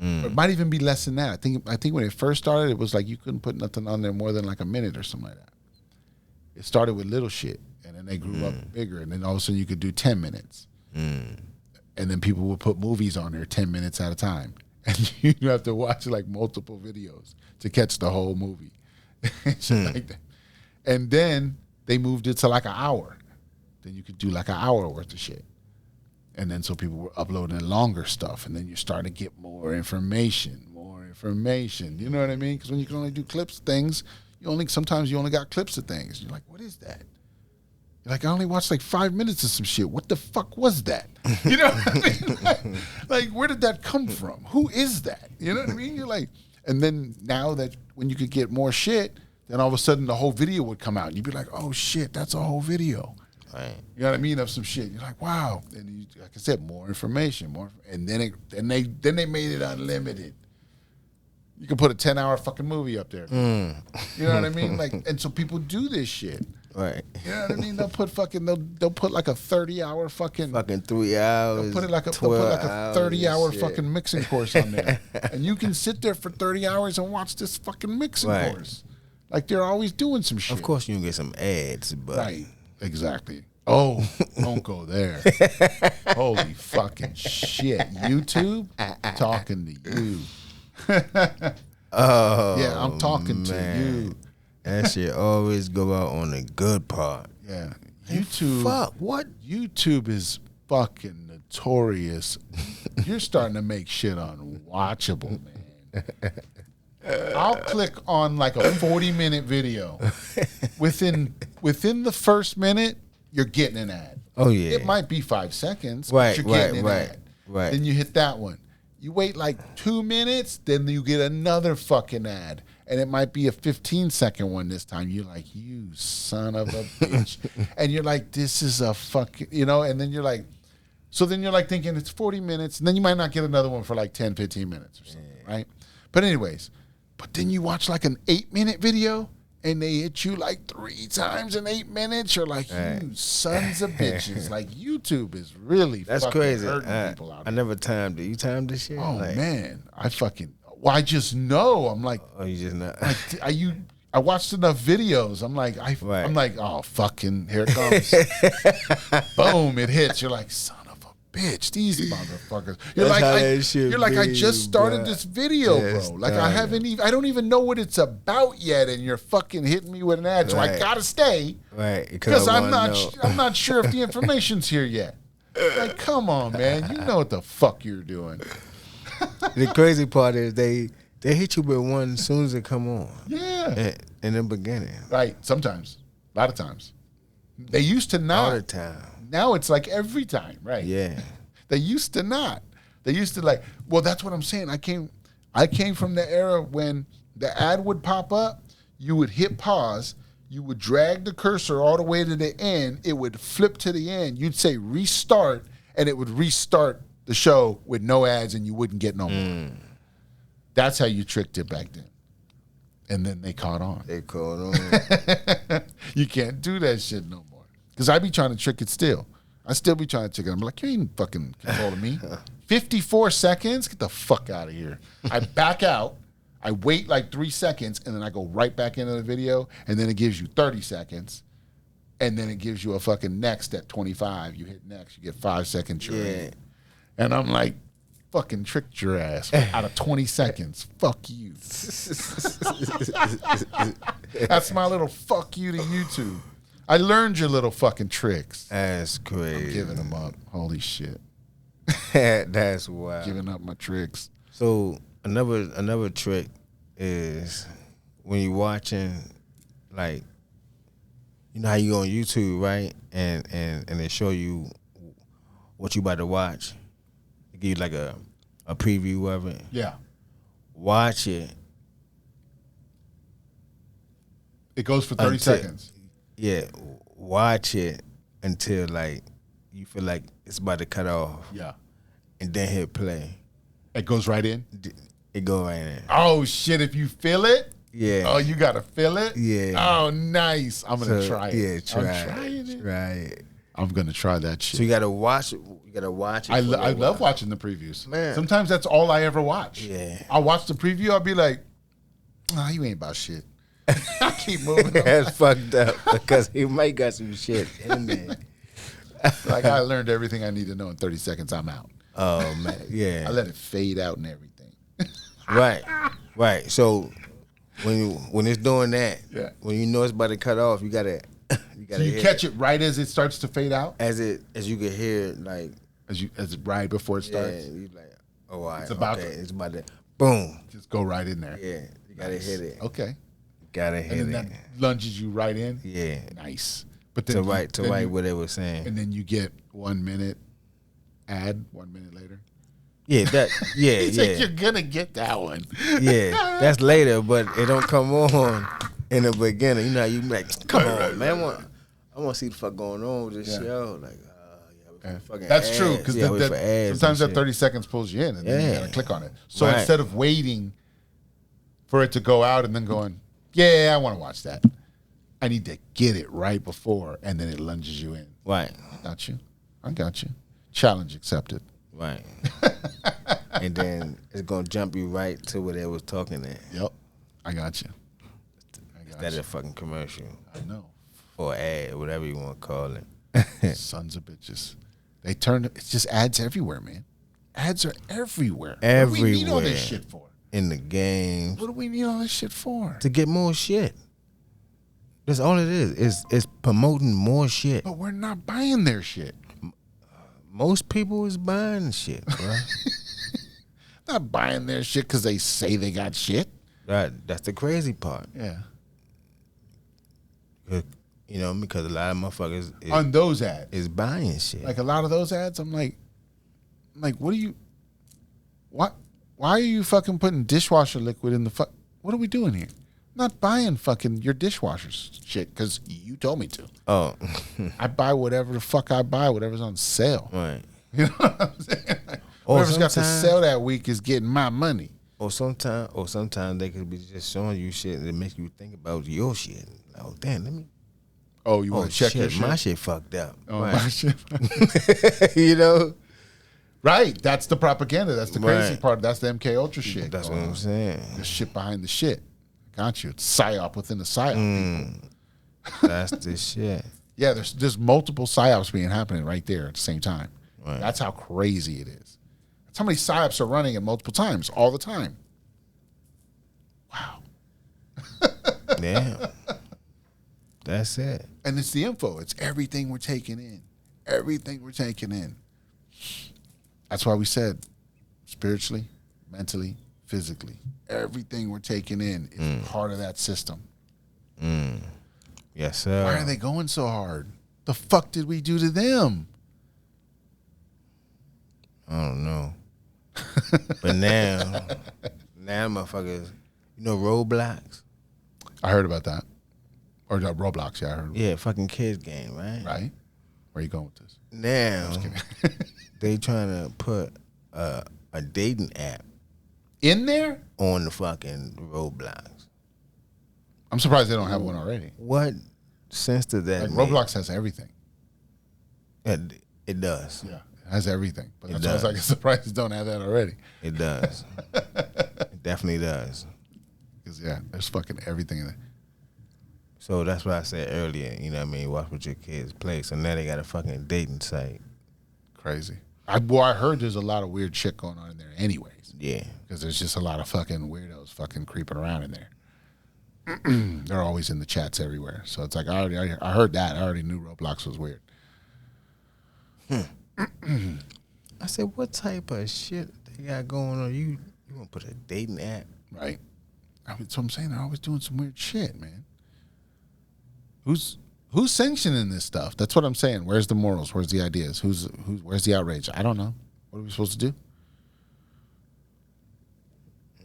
[SPEAKER 1] Or it might even be less than that. I think when it first started, it was like you couldn't put nothing on there more than like a minute or something like that. It started with little shit, and then they grew up bigger, and then all of a sudden you could do 10 minutes. And then people would put movies on there 10 minutes at a time. And you have to watch like multiple videos to catch the whole movie. Shit like that. And then they moved it to like an hour. Then you could do like an hour worth of shit. And then so people were uploading longer stuff, and then you're starting to get more information. You know what I mean? Because when you can only do clips of things, sometimes you only got clips of things. You're like, what is that? You're like, I only watched like 5 minutes of some shit. What the fuck was that? You know what I mean? Like, where did that come from? Who is that? You know what I mean? You're like, and then now that when you could get more shit, then all of a sudden the whole video would come out, and you'd be like, oh shit, that's a whole video.
[SPEAKER 2] Right.
[SPEAKER 1] You know what I mean? Of some shit. You're like, wow. And you, like I said, more information, and then they made it unlimited. You can put a 10-hour fucking movie up there. You know what I mean? Like, and so people do this shit.
[SPEAKER 2] Right.
[SPEAKER 1] You know what I mean? They'll put like a 30-hour fucking
[SPEAKER 2] 3 hours.
[SPEAKER 1] They'll put it like a 30-hour fucking mixing course on there, and you can sit there for 30 hours and watch this fucking mixing course. Like they're always doing some shit.
[SPEAKER 2] Of course, you can get some ads, but
[SPEAKER 1] right, exactly. Oh, don't go there. Holy fucking shit! YouTube talking to you.
[SPEAKER 2] oh
[SPEAKER 1] yeah, I'm talking to you.
[SPEAKER 2] That shit always go out on the good part.
[SPEAKER 1] Yeah, YouTube.
[SPEAKER 2] Fuck what?
[SPEAKER 1] YouTube is fucking notorious. You're starting to make shit unwatchable, man. I'll click on like a 40-minute video. Within the first minute, you're getting an ad.
[SPEAKER 2] Oh yeah.
[SPEAKER 1] It might be 5 seconds,
[SPEAKER 2] Right,
[SPEAKER 1] but you're getting
[SPEAKER 2] right,
[SPEAKER 1] an ad.
[SPEAKER 2] right.
[SPEAKER 1] Then you hit that one. You wait like 2 minutes, then you get another fucking ad. And it might be a 15-second one this time. You're like, you son of a bitch. And you're like, this is a fucking, and then you're like, so then you're like thinking it's 40 minutes, and then you might not get another one for like 10, 15 minutes or something, right? But anyways, but then you watch like an 8-minute video, and they hit you like 3 times in 8 minutes. You're like, you sons of bitches. Like, YouTube is really
[SPEAKER 2] That's
[SPEAKER 1] fucking
[SPEAKER 2] crazy.
[SPEAKER 1] hurting people out
[SPEAKER 2] I
[SPEAKER 1] here.
[SPEAKER 2] never timed it. You timed this shit?
[SPEAKER 1] Oh, man. I just know. I'm like,
[SPEAKER 2] Oh, you just not.
[SPEAKER 1] I watched enough videos. I'm like, I'm like, oh, fucking, here it comes. Boom, it hits. You're like, son of a bitch, these motherfuckers. You're like, I just started this video, bro. Like, I don't even know what it's about yet, and you're fucking hitting me with an ad. So I gotta stay,
[SPEAKER 2] Right?
[SPEAKER 1] because I'm not sure if the information's here yet. Like, come on, man, you know what the fuck you're doing.
[SPEAKER 2] The crazy part is they hit you with one as soon as it come on.
[SPEAKER 1] Yeah,
[SPEAKER 2] in the beginning.
[SPEAKER 1] Right. Sometimes, a lot of times, they used to not.
[SPEAKER 2] All the time.
[SPEAKER 1] Now it's like every time, right?
[SPEAKER 2] Yeah.
[SPEAKER 1] They used to not. They used to like. Well, that's what I'm saying. I came from the era when the ad would pop up. You would hit pause. You would drag the cursor all the way to the end. It would flip to the end. You'd say restart, and it would restart the show with no ads, and you wouldn't get no more. That's how you tricked it back then. And then they caught on.
[SPEAKER 2] They caught on.
[SPEAKER 1] You can't do that shit no more. Because I be trying to trick it still. I still be trying to trick it. I'm like, you ain't fucking controlling me. 54 seconds? Get the fuck out of here. I back out. I wait like 3 seconds, and then I go right back into the video, and then it gives you 30 seconds. And then it gives you a fucking next at 25. You hit next, you get 5 seconds. Yeah. And I'm like, fucking tricked your ass out of 20 seconds. Fuck you. That's my little fuck you to YouTube. I learned your little fucking tricks.
[SPEAKER 2] That's crazy.
[SPEAKER 1] I'm giving them up. Holy shit.
[SPEAKER 2] That's wild.
[SPEAKER 1] Giving up my tricks.
[SPEAKER 2] So another trick is when you're watching, like, you know how you go on YouTube, right? And they show you what you about to watch. They give you like a preview of it.
[SPEAKER 1] Yeah.
[SPEAKER 2] Watch it.
[SPEAKER 1] It goes for 30 seconds.
[SPEAKER 2] Yeah. Watch it until like you feel like it's about to cut off.
[SPEAKER 1] Yeah.
[SPEAKER 2] And then hit play.
[SPEAKER 1] It goes right in?
[SPEAKER 2] It go right in.
[SPEAKER 1] Oh, shit. If you feel it?
[SPEAKER 2] Yeah.
[SPEAKER 1] Oh, you got to feel it?
[SPEAKER 2] Yeah.
[SPEAKER 1] Oh, nice. I'm going to try it.
[SPEAKER 2] Yeah, try
[SPEAKER 1] it. I'm going to try that shit.
[SPEAKER 2] So you got to watch it. You got to watch it.
[SPEAKER 1] I love watching the previews.
[SPEAKER 2] Man.
[SPEAKER 1] Sometimes that's all I ever watch.
[SPEAKER 2] Yeah.
[SPEAKER 1] I'll watch the preview. I'll be like, nah, you ain't about shit. I keep moving.
[SPEAKER 2] That's fucked up because he might got some shit in there.
[SPEAKER 1] Like, I learned everything I need to know in 30 seconds. I'm out.
[SPEAKER 2] Oh, man. Yeah.
[SPEAKER 1] I let it fade out and everything.
[SPEAKER 2] Right. So when it's doing that,
[SPEAKER 1] yeah.
[SPEAKER 2] When you know it's about to cut off, you gotta
[SPEAKER 1] so you catch it right as it starts to fade out?
[SPEAKER 2] As you can hear it, like
[SPEAKER 1] as right before it starts.
[SPEAKER 2] Yeah, you like, oh, all right,
[SPEAKER 1] it's about
[SPEAKER 2] it's about to boom.
[SPEAKER 1] Just go right in there.
[SPEAKER 2] Yeah. You gotta hit it.
[SPEAKER 1] Okay.
[SPEAKER 2] Gotta hit
[SPEAKER 1] and then
[SPEAKER 2] it.
[SPEAKER 1] That lunges you right in?
[SPEAKER 2] Yeah.
[SPEAKER 1] Nice. But then
[SPEAKER 2] to write what they were saying.
[SPEAKER 1] And then you get 1 minute ad 1 minute later.
[SPEAKER 2] Yeah,
[SPEAKER 1] Like, you're gonna get that one.
[SPEAKER 2] Yeah, that's later, but it don't come on in the beginning. You know, you like, come on, man. I want to see the fuck going on with this show. Like, fucking
[SPEAKER 1] that's
[SPEAKER 2] ads.
[SPEAKER 1] true because sometimes that 30 seconds pulls you in, and then you gotta click on it. So instead of waiting for it to go out and then going, yeah, I want to watch that, I need to get it right before, and then it lunges you in.
[SPEAKER 2] Right.
[SPEAKER 1] I got you. Challenge accepted.
[SPEAKER 2] Right. And then it's gonna jump you right to where they was talking at.
[SPEAKER 1] Yep. I got you.
[SPEAKER 2] That's a fucking commercial.
[SPEAKER 1] I know.
[SPEAKER 2] Or ad, whatever you want to call it.
[SPEAKER 1] Sons of bitches. They turn it's just ads everywhere, man. Ads are everywhere.
[SPEAKER 2] Everywhere.
[SPEAKER 1] What do we need all this shit for?
[SPEAKER 2] In the games.
[SPEAKER 1] What do we need all this shit for?
[SPEAKER 2] To get more shit. That's all it is. It's promoting more shit.
[SPEAKER 1] But we're not buying their shit.
[SPEAKER 2] Most people is buying shit, bro.
[SPEAKER 1] Not buying their shit because they say they got shit.
[SPEAKER 2] That's the crazy part.
[SPEAKER 1] Yeah.
[SPEAKER 2] You know, because a lot of motherfuckers
[SPEAKER 1] on those ads
[SPEAKER 2] is buying shit.
[SPEAKER 1] Like a lot of those ads, I'm like, what are you? Why are you fucking putting dishwasher liquid in the fuck? What are we doing here? I'm not buying fucking your dishwasher shit because you told me to.
[SPEAKER 2] Oh,
[SPEAKER 1] I buy whatever the fuck I buy, whatever's on sale.
[SPEAKER 2] Right.
[SPEAKER 1] You know what I'm saying? Like, whatever's got to sell that week is getting my money.
[SPEAKER 2] Or sometimes they could be just showing you shit that make you think about your shit. Like, oh damn, let me.
[SPEAKER 1] Oh, you want to check your shit?
[SPEAKER 2] My shit fucked up.
[SPEAKER 1] Oh,
[SPEAKER 2] right.
[SPEAKER 1] My shit.
[SPEAKER 2] You know.
[SPEAKER 1] Right, that's the propaganda. That's the crazy
[SPEAKER 2] Right.
[SPEAKER 1] part. That's the MK Ultra shit.
[SPEAKER 2] That's what I'm saying.
[SPEAKER 1] The shit behind the shit. Got you. It's psyop within the psyop.
[SPEAKER 2] That's the shit.
[SPEAKER 1] Yeah, there's multiple psyops being happening right there at the same time.
[SPEAKER 2] Right.
[SPEAKER 1] That's how crazy it is. That's how many psyops are running at multiple times, all the time. Wow.
[SPEAKER 2] Damn. That's it.
[SPEAKER 1] And it's the info. It's everything we're taking in. Everything we're taking in. That's why we said spiritually, mentally, physically. Everything we're taking in is part of that system.
[SPEAKER 2] Yes, sir.
[SPEAKER 1] Why are they going so hard? The fuck did we do to them?
[SPEAKER 2] I don't know. But now motherfuckers, you know Roblox?
[SPEAKER 1] I heard about that. Or Roblox, yeah, I heard.
[SPEAKER 2] Yeah, fucking kids game, right?
[SPEAKER 1] Right? Where you going with this?
[SPEAKER 2] Now, they trying to put a dating app
[SPEAKER 1] In there?
[SPEAKER 2] on the fucking Roblox.
[SPEAKER 1] I'm surprised they don't have one already.
[SPEAKER 2] What sense does that
[SPEAKER 1] Like
[SPEAKER 2] make?
[SPEAKER 1] Roblox has everything.
[SPEAKER 2] It does.
[SPEAKER 1] Yeah, it has everything. But
[SPEAKER 2] It
[SPEAKER 1] that's why I was
[SPEAKER 2] does.
[SPEAKER 1] like, surprised they don't have that already.
[SPEAKER 2] It does. It definitely does.
[SPEAKER 1] Because, yeah, there's fucking everything in there.
[SPEAKER 2] So that's what I said earlier, you know what I mean? Watch what your kids play. So now they got a fucking dating site.
[SPEAKER 1] Crazy. I heard there's a lot of weird shit going on in there anyways.
[SPEAKER 2] Yeah.
[SPEAKER 1] Because there's just a lot of fucking weirdos fucking creeping around in there. They're always in the chats everywhere. So it's like, I heard that. I already knew Roblox was weird.
[SPEAKER 2] I said, what type of shit they got going on? You want to put a dating app?
[SPEAKER 1] Right. That's what I'm saying. They're always doing some weird shit, man. Who's sanctioning this stuff? That's what I'm saying. Where's the morals? Where's the ideas? Where's the outrage? I don't know. What are we supposed to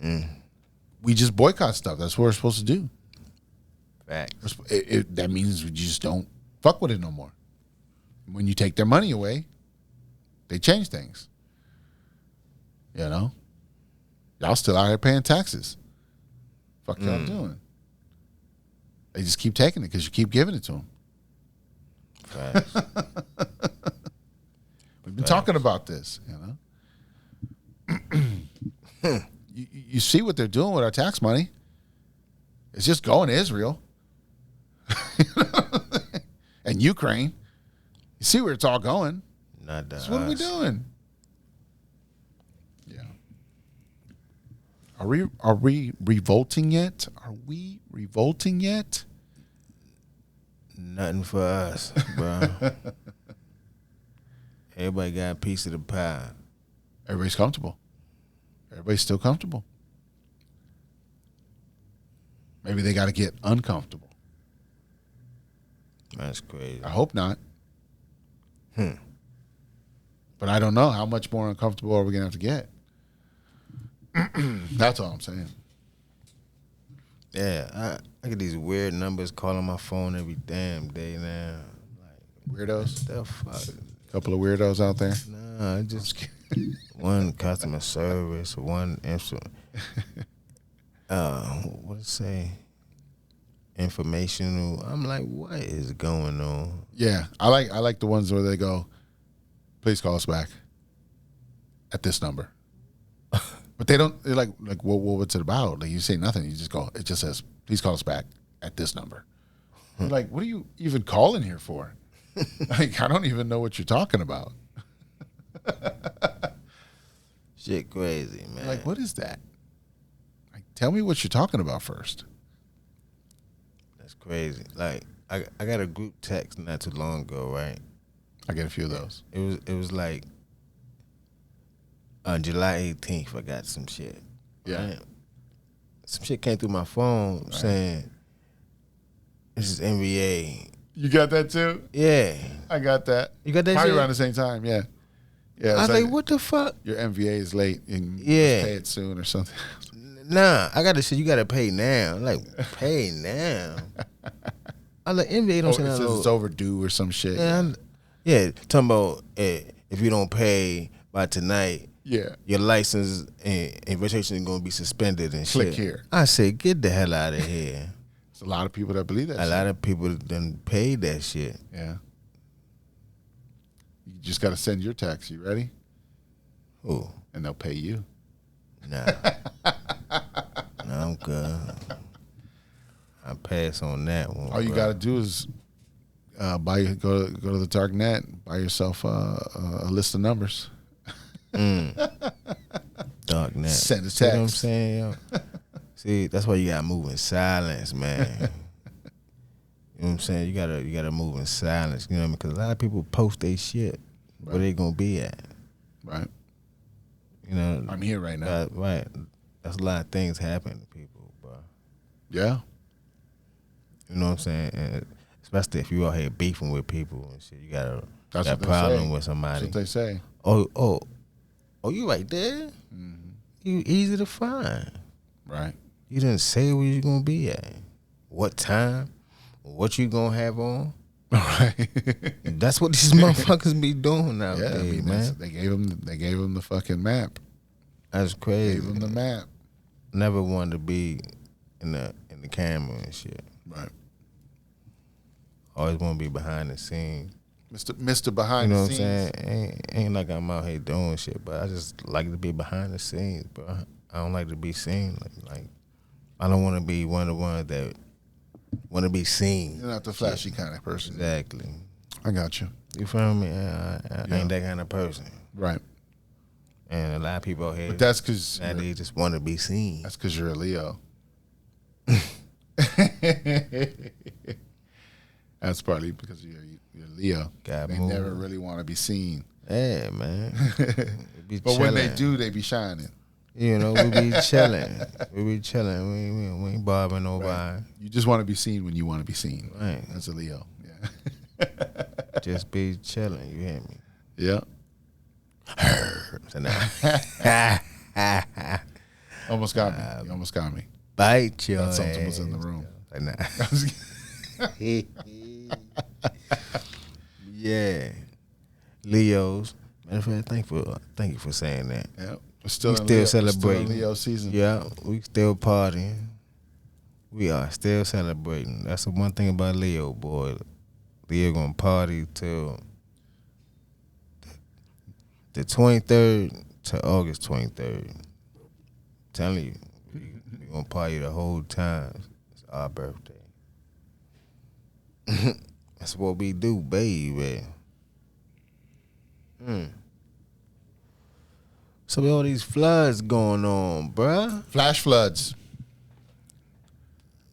[SPEAKER 1] do? We just boycott stuff. That's what we're supposed to do.
[SPEAKER 2] Facts.
[SPEAKER 1] That means we just don't fuck with it no more. When you take their money away, they change things. You know? Y'all still out here paying taxes. Fuck y'all doing? They just keep taking it because you keep giving it to them.
[SPEAKER 2] Facts.
[SPEAKER 1] We've been talking about this, you know? You see what they're doing with our tax money. It's just going to Israel. And Ukraine. You see where it's all going.
[SPEAKER 2] Not that.
[SPEAKER 1] So what are we doing? Yeah. Are we revolting yet? Are we revolting yet?
[SPEAKER 2] Nothing for us, bro. Everybody got a piece of the pie.
[SPEAKER 1] Everybody's comfortable. Everybody's still comfortable. Maybe they got to get uncomfortable.
[SPEAKER 2] That's crazy.
[SPEAKER 1] I hope not. But I don't know. How much more uncomfortable are we going to have to get? That's all I'm saying.
[SPEAKER 2] Yeah, I get these weird numbers calling my phone every damn day now. Like,
[SPEAKER 1] Weirdos?
[SPEAKER 2] the fuck?
[SPEAKER 1] Couple of weirdos out there?
[SPEAKER 2] Nah, just one customer service, one instrument. What it say? informational. I'm like, what is going on?
[SPEAKER 1] Yeah, I like the ones where they go, please call us back at this number. But they don't. They're like what's it about? Like you say nothing. You just go. It just says, please call us back at this number. You're like, what are you even calling here for? Like, I don't even know what you're talking about.
[SPEAKER 2] Shit crazy, man.
[SPEAKER 1] Like, what is that? Like, tell me what you're talking about first.
[SPEAKER 2] That's crazy. Like, I got a group text not too long ago, right?
[SPEAKER 1] I get a few of those.
[SPEAKER 2] It was like on July 18th, I got some shit.
[SPEAKER 1] Yeah.
[SPEAKER 2] Right? Some shit came through my phone saying, this is NBA.
[SPEAKER 1] You got that too?
[SPEAKER 2] Yeah.
[SPEAKER 1] I got that.
[SPEAKER 2] You got that
[SPEAKER 1] Probably
[SPEAKER 2] shit?
[SPEAKER 1] around the same time, yeah. Yeah.
[SPEAKER 2] I was like, what the fuck?
[SPEAKER 1] Your MVA is late and you
[SPEAKER 2] Yeah.
[SPEAKER 1] must pay it soon or something.
[SPEAKER 2] Nah, I got the shit you got to pay now. I'm like, pay now? I like, NBA don't say
[SPEAKER 1] It
[SPEAKER 2] nothing.
[SPEAKER 1] says it's overdue or some shit.
[SPEAKER 2] Yeah, talking about if you don't pay by tonight,
[SPEAKER 1] Yeah.
[SPEAKER 2] your license and registration is going to be suspended and
[SPEAKER 1] Click
[SPEAKER 2] shit.
[SPEAKER 1] here.
[SPEAKER 2] I said, get the hell out of here.
[SPEAKER 1] There's a lot of people that believe that
[SPEAKER 2] A
[SPEAKER 1] shit.
[SPEAKER 2] lot of people done paid that shit.
[SPEAKER 1] Yeah. You just got to send your tax. You ready?
[SPEAKER 2] Ooh,
[SPEAKER 1] And they'll pay you.
[SPEAKER 2] nah. Nah, I'm good. I pass on that one.
[SPEAKER 1] All you got to do is go to the dark net, buy yourself a list of numbers.
[SPEAKER 2] Dark net.
[SPEAKER 1] Send a
[SPEAKER 2] See what I'm
[SPEAKER 1] text.
[SPEAKER 2] saying? Yo? See, that's why you got to move in silence, man. You know what I'm saying? You gotta move in silence. You know what I mean? Because a lot of people post their shit. Where they gonna be at?
[SPEAKER 1] Right.
[SPEAKER 2] You know.
[SPEAKER 1] I'm here right now.
[SPEAKER 2] Right. That's a lot of things happen to people, bro.
[SPEAKER 1] Yeah.
[SPEAKER 2] You know what I'm saying? And especially if you out here beefing with people and shit, you got a
[SPEAKER 1] That's what they
[SPEAKER 2] problem
[SPEAKER 1] say.
[SPEAKER 2] with somebody.
[SPEAKER 1] That's what they say.
[SPEAKER 2] Oh, you right there?
[SPEAKER 1] Mm-hmm.
[SPEAKER 2] You easy to find.
[SPEAKER 1] Right.
[SPEAKER 2] You didn't say where you gonna be at, what time, what you gonna have on.
[SPEAKER 1] Right.
[SPEAKER 2] That's what these motherfuckers be doing nowadays,
[SPEAKER 1] Yeah, I mean,
[SPEAKER 2] man.
[SPEAKER 1] they gave him the fucking map.
[SPEAKER 2] That's crazy.
[SPEAKER 1] Gave him the map.
[SPEAKER 2] Never wanted to be in the camera and shit.
[SPEAKER 1] Right.
[SPEAKER 2] Always want to be behind the scenes.
[SPEAKER 1] Mr. Behind
[SPEAKER 2] You know
[SPEAKER 1] the
[SPEAKER 2] what I'm
[SPEAKER 1] scenes.
[SPEAKER 2] saying? Ain't like I'm out here doing shit, but I just like to be behind the scenes, bro. I don't like to be seen. Like I don't want to be one of the ones that want to be seen.
[SPEAKER 1] You're not the flashy kind of person.
[SPEAKER 2] Exactly.
[SPEAKER 1] I got you.
[SPEAKER 2] You feel me? I ain't that kind of person.
[SPEAKER 1] Right.
[SPEAKER 2] And a lot of people out here,
[SPEAKER 1] But that's because
[SPEAKER 2] they just want to be seen.
[SPEAKER 1] that's because you're a Leo. That's partly because you're Leo.
[SPEAKER 2] God
[SPEAKER 1] They
[SPEAKER 2] move.
[SPEAKER 1] never really want to be seen.
[SPEAKER 2] Yeah, man. Be
[SPEAKER 1] But when they
[SPEAKER 2] chilling.
[SPEAKER 1] do, they be shining.
[SPEAKER 2] You know, we be chilling. We be chilling. We ain't bothering nobody.
[SPEAKER 1] You just want to be seen when you want to be seen.
[SPEAKER 2] Right.
[SPEAKER 1] That's a Leo. Yeah.
[SPEAKER 2] Just be chilling. You hear me?
[SPEAKER 1] Yeah.
[SPEAKER 2] So now,
[SPEAKER 1] Almost got me. You almost got me.
[SPEAKER 2] bite your
[SPEAKER 1] Thought something was
[SPEAKER 2] ass.
[SPEAKER 1] in the room.
[SPEAKER 2] Like, nah. Yeah. Leos. Matter of fact, thank you for saying that.
[SPEAKER 1] Yeah. We're
[SPEAKER 2] We
[SPEAKER 1] still in
[SPEAKER 2] still
[SPEAKER 1] Leo. We're
[SPEAKER 2] celebrating.
[SPEAKER 1] Still in Leo season.
[SPEAKER 2] Yeah, we still partying. We are still celebrating. That's the one thing about Leo, boy. Leo gonna party till the 23rd to August 23rd. Telling you, we gonna party the whole time. It's our birthday. That's what we do, baby. So with all these floods going on, bruh.
[SPEAKER 1] Flash floods.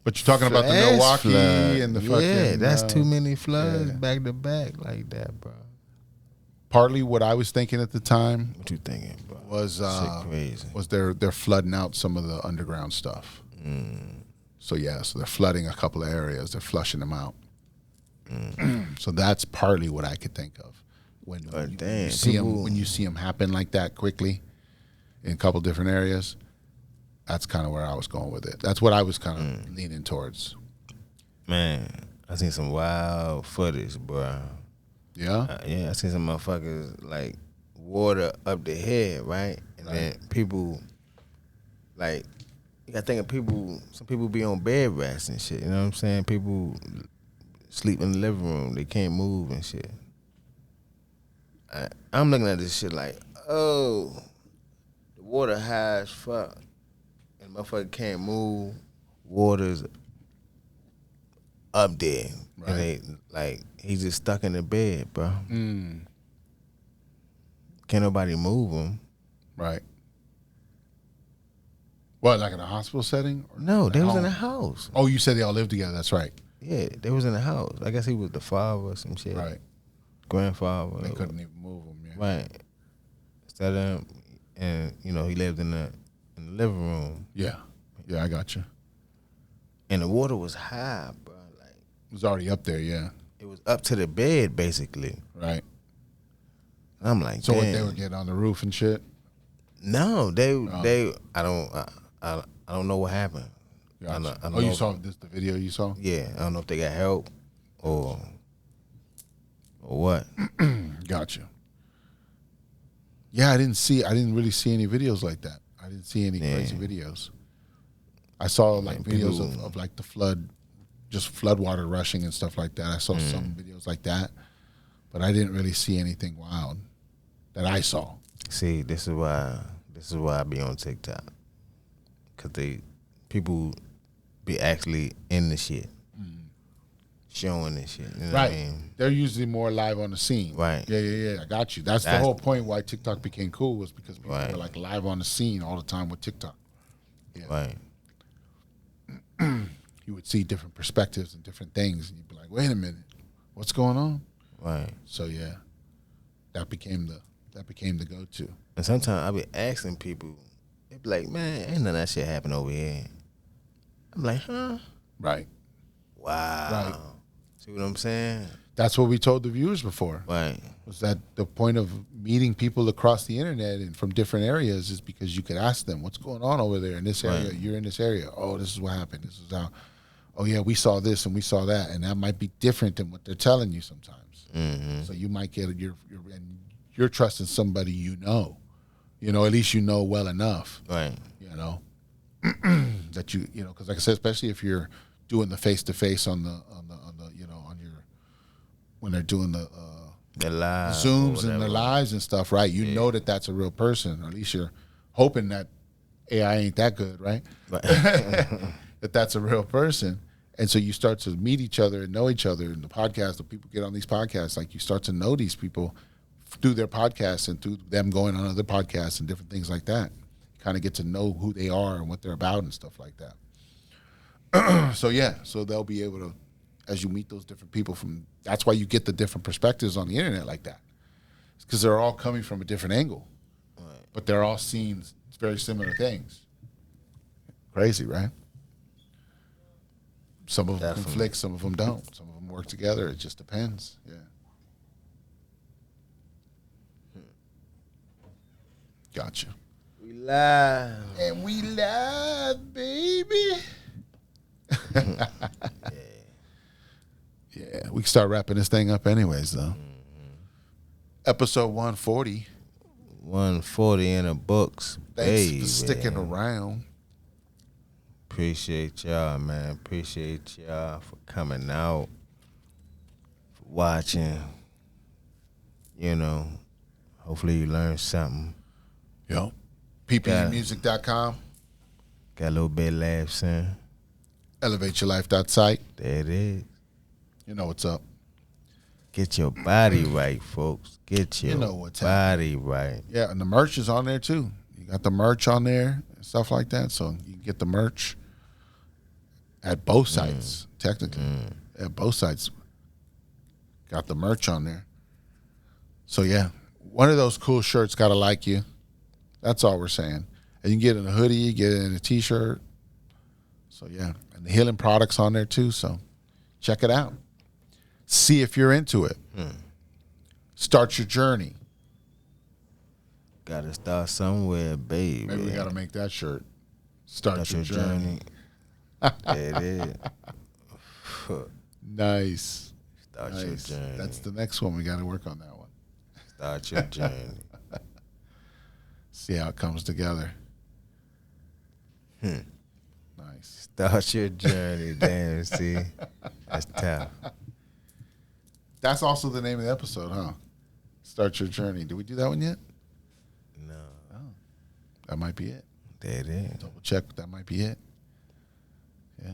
[SPEAKER 1] But you're talking about the
[SPEAKER 2] Flash
[SPEAKER 1] Milwaukee
[SPEAKER 2] flood.
[SPEAKER 1] and the fucking.
[SPEAKER 2] Yeah, that's too many floods
[SPEAKER 1] yeah.
[SPEAKER 2] back to back like that, bro.
[SPEAKER 1] Partly what I was thinking at the time
[SPEAKER 2] What you thinking, bro?
[SPEAKER 1] was
[SPEAKER 2] Shit crazy.
[SPEAKER 1] they're flooding out some of the underground stuff. So yeah, so they're flooding a couple of areas. They're flushing them out. So that's partly what I could think of when
[SPEAKER 2] Damn,
[SPEAKER 1] you see them happen like that quickly in a couple different areas. That's kind of where I was going with it. That's what I was kind of leaning towards.
[SPEAKER 2] Man, I seen some wild footage, bro.
[SPEAKER 1] Yeah.
[SPEAKER 2] Yeah, I seen some motherfuckers like water up the head, right? And then people like, You gotta think of people. Some people be on bed rest and shit. You know what I'm saying? People sleep in the living room. They can't move and shit. I'm looking at this shit like, oh, the water high as fuck, and motherfucker can't move. Water's up there,
[SPEAKER 1] Right.
[SPEAKER 2] and they like he's just stuck in the bed, bro. Can't nobody move him.
[SPEAKER 1] Right. What, like in a hospital setting? Or
[SPEAKER 2] No,
[SPEAKER 1] at
[SPEAKER 2] they was in
[SPEAKER 1] home?
[SPEAKER 2] a house.
[SPEAKER 1] Oh, you said they all live together. That's right.
[SPEAKER 2] Yeah, they was in a house. I guess he was the father or some shit.
[SPEAKER 1] Right.
[SPEAKER 2] Grandfather.
[SPEAKER 1] They couldn't even move them. Yeah.
[SPEAKER 2] Right. Instead of, and you know, he lived in the living room,
[SPEAKER 1] Yeah. Yeah, I got you.
[SPEAKER 2] and the water was high, bro. Like
[SPEAKER 1] It was already up there. Yeah.
[SPEAKER 2] it was up to the bed, basically.
[SPEAKER 1] Right.
[SPEAKER 2] And I'm like,
[SPEAKER 1] So what,
[SPEAKER 2] damn.
[SPEAKER 1] they were getting on the roof and shit?
[SPEAKER 2] No, they. I don't know what happened.
[SPEAKER 1] Gotcha.
[SPEAKER 2] I don't
[SPEAKER 1] Oh, you
[SPEAKER 2] know.
[SPEAKER 1] saw this, the video you saw?
[SPEAKER 2] Yeah, I don't know if they got help or what.
[SPEAKER 1] Gotcha. Yeah, I didn't really see any videos like that. I didn't see any crazy videos. I saw like videos of like the flood, just flood water rushing and stuff like that. I saw some videos like that, but I didn't really see anything wild that I saw.
[SPEAKER 2] See, this is why I be on TikTok, cause people be actually in the shit, showing this shit. You know what I mean?
[SPEAKER 1] They're usually more live on the scene.
[SPEAKER 2] Right.
[SPEAKER 1] Yeah. I got you. That's the whole point why TikTok became cool, was because people were like live on the scene all the time with TikTok. Yeah.
[SPEAKER 2] Right.
[SPEAKER 1] You would see different perspectives and different things, and you'd be like, "Wait a minute, what's going on?"
[SPEAKER 2] Right.
[SPEAKER 1] So yeah, that became the go-to.
[SPEAKER 2] And sometimes I be asking people, they be like, "Man, ain't none of that shit happen over here." I'm like, "Huh?
[SPEAKER 1] Right.
[SPEAKER 2] Wow."
[SPEAKER 1] Right.
[SPEAKER 2] See what I'm saying?
[SPEAKER 1] That's what we told the viewers before.
[SPEAKER 2] Right.
[SPEAKER 1] Was that the point of meeting people across the internet and from different areas is because you could ask them, "What's going on over there in this area?
[SPEAKER 2] Right.
[SPEAKER 1] You're in this area. Oh, this is what happened. This is how. Oh yeah, we saw this and we saw that, and that might be different than what they're telling you sometimes.
[SPEAKER 2] Mm-hmm.
[SPEAKER 1] So you might get you're trusting somebody you know, at least you know well enough,
[SPEAKER 2] Right.
[SPEAKER 1] that you know, because like I said, especially if you're doing the face to face on the on your when they're doing the
[SPEAKER 2] live
[SPEAKER 1] Zooms and
[SPEAKER 2] or
[SPEAKER 1] their
[SPEAKER 2] whatever.
[SPEAKER 1] lives and stuff, right? You know that that's a real person. Or at least you're hoping that AI ain't that good, right? That's a real person. And so you start to meet each other and know each other. And the podcast, the people get on these podcasts, like you start to know these people through their podcasts and through them going on other podcasts and different things like that. You kind of get to know who they are and what they're about and stuff like that. So they'll be able to, as you meet those different people that's why you get the different perspectives on the internet like that. It's because they're all coming from a different angle, but they're all seeing very similar things. Crazy, right? Some of them
[SPEAKER 2] Definitely.
[SPEAKER 1] conflict, some of them don't. Some of them work together. It just depends. Yeah. Gotcha.
[SPEAKER 2] We live.
[SPEAKER 1] And we live, baby. Yeah, we can start wrapping this thing up anyways, though. Episode 140.
[SPEAKER 2] 140 in the books.
[SPEAKER 1] Thanks
[SPEAKER 2] baby.
[SPEAKER 1] for sticking around.
[SPEAKER 2] Appreciate y'all, man. Appreciate y'all for coming out, for watching. Hopefully you learned something.
[SPEAKER 1] Yo. ppeinmusic.com.
[SPEAKER 2] Got a little bit of laughs in.
[SPEAKER 1] ElevateYourLife.site.
[SPEAKER 2] There it is.
[SPEAKER 1] You know what's up.
[SPEAKER 2] Get your body right, folks. Get your
[SPEAKER 1] know what's
[SPEAKER 2] body right.
[SPEAKER 1] Yeah, and the merch is on there, too. You got the merch on there and stuff like that. So you can get the merch at both sites, technically. At both sites. Got the merch on there. So, yeah, one of those cool shirts got to like you. That's all we're saying. And you can get it in a hoodie, you get it in a T-shirt. So, yeah. And the healing products on there, too. So, check it out. See if you're into it. Start your journey.
[SPEAKER 2] Gotta start somewhere, baby.
[SPEAKER 1] Maybe we got to make that shirt. Start your journey.
[SPEAKER 2] There it is.
[SPEAKER 1] Nice.
[SPEAKER 2] Start your
[SPEAKER 1] Nice.
[SPEAKER 2] journey.
[SPEAKER 1] That's the next one. We got to work on that one.
[SPEAKER 2] Start your journey.
[SPEAKER 1] See how it comes together. Nice.
[SPEAKER 2] Start your journey. Damn, see, that's tough.
[SPEAKER 1] That's also the name of the episode, huh? Start your journey. Did we do that one yet?
[SPEAKER 2] No,
[SPEAKER 1] That might be it.
[SPEAKER 2] there it is.
[SPEAKER 1] Double check. That might be it. Yeah.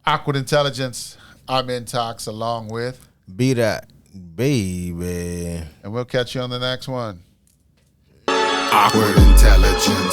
[SPEAKER 1] Awkward Intelligence. I'm Intox along with.
[SPEAKER 2] BDot, baby.
[SPEAKER 1] And we'll catch you on the next one.
[SPEAKER 3] Awkward Intelligence.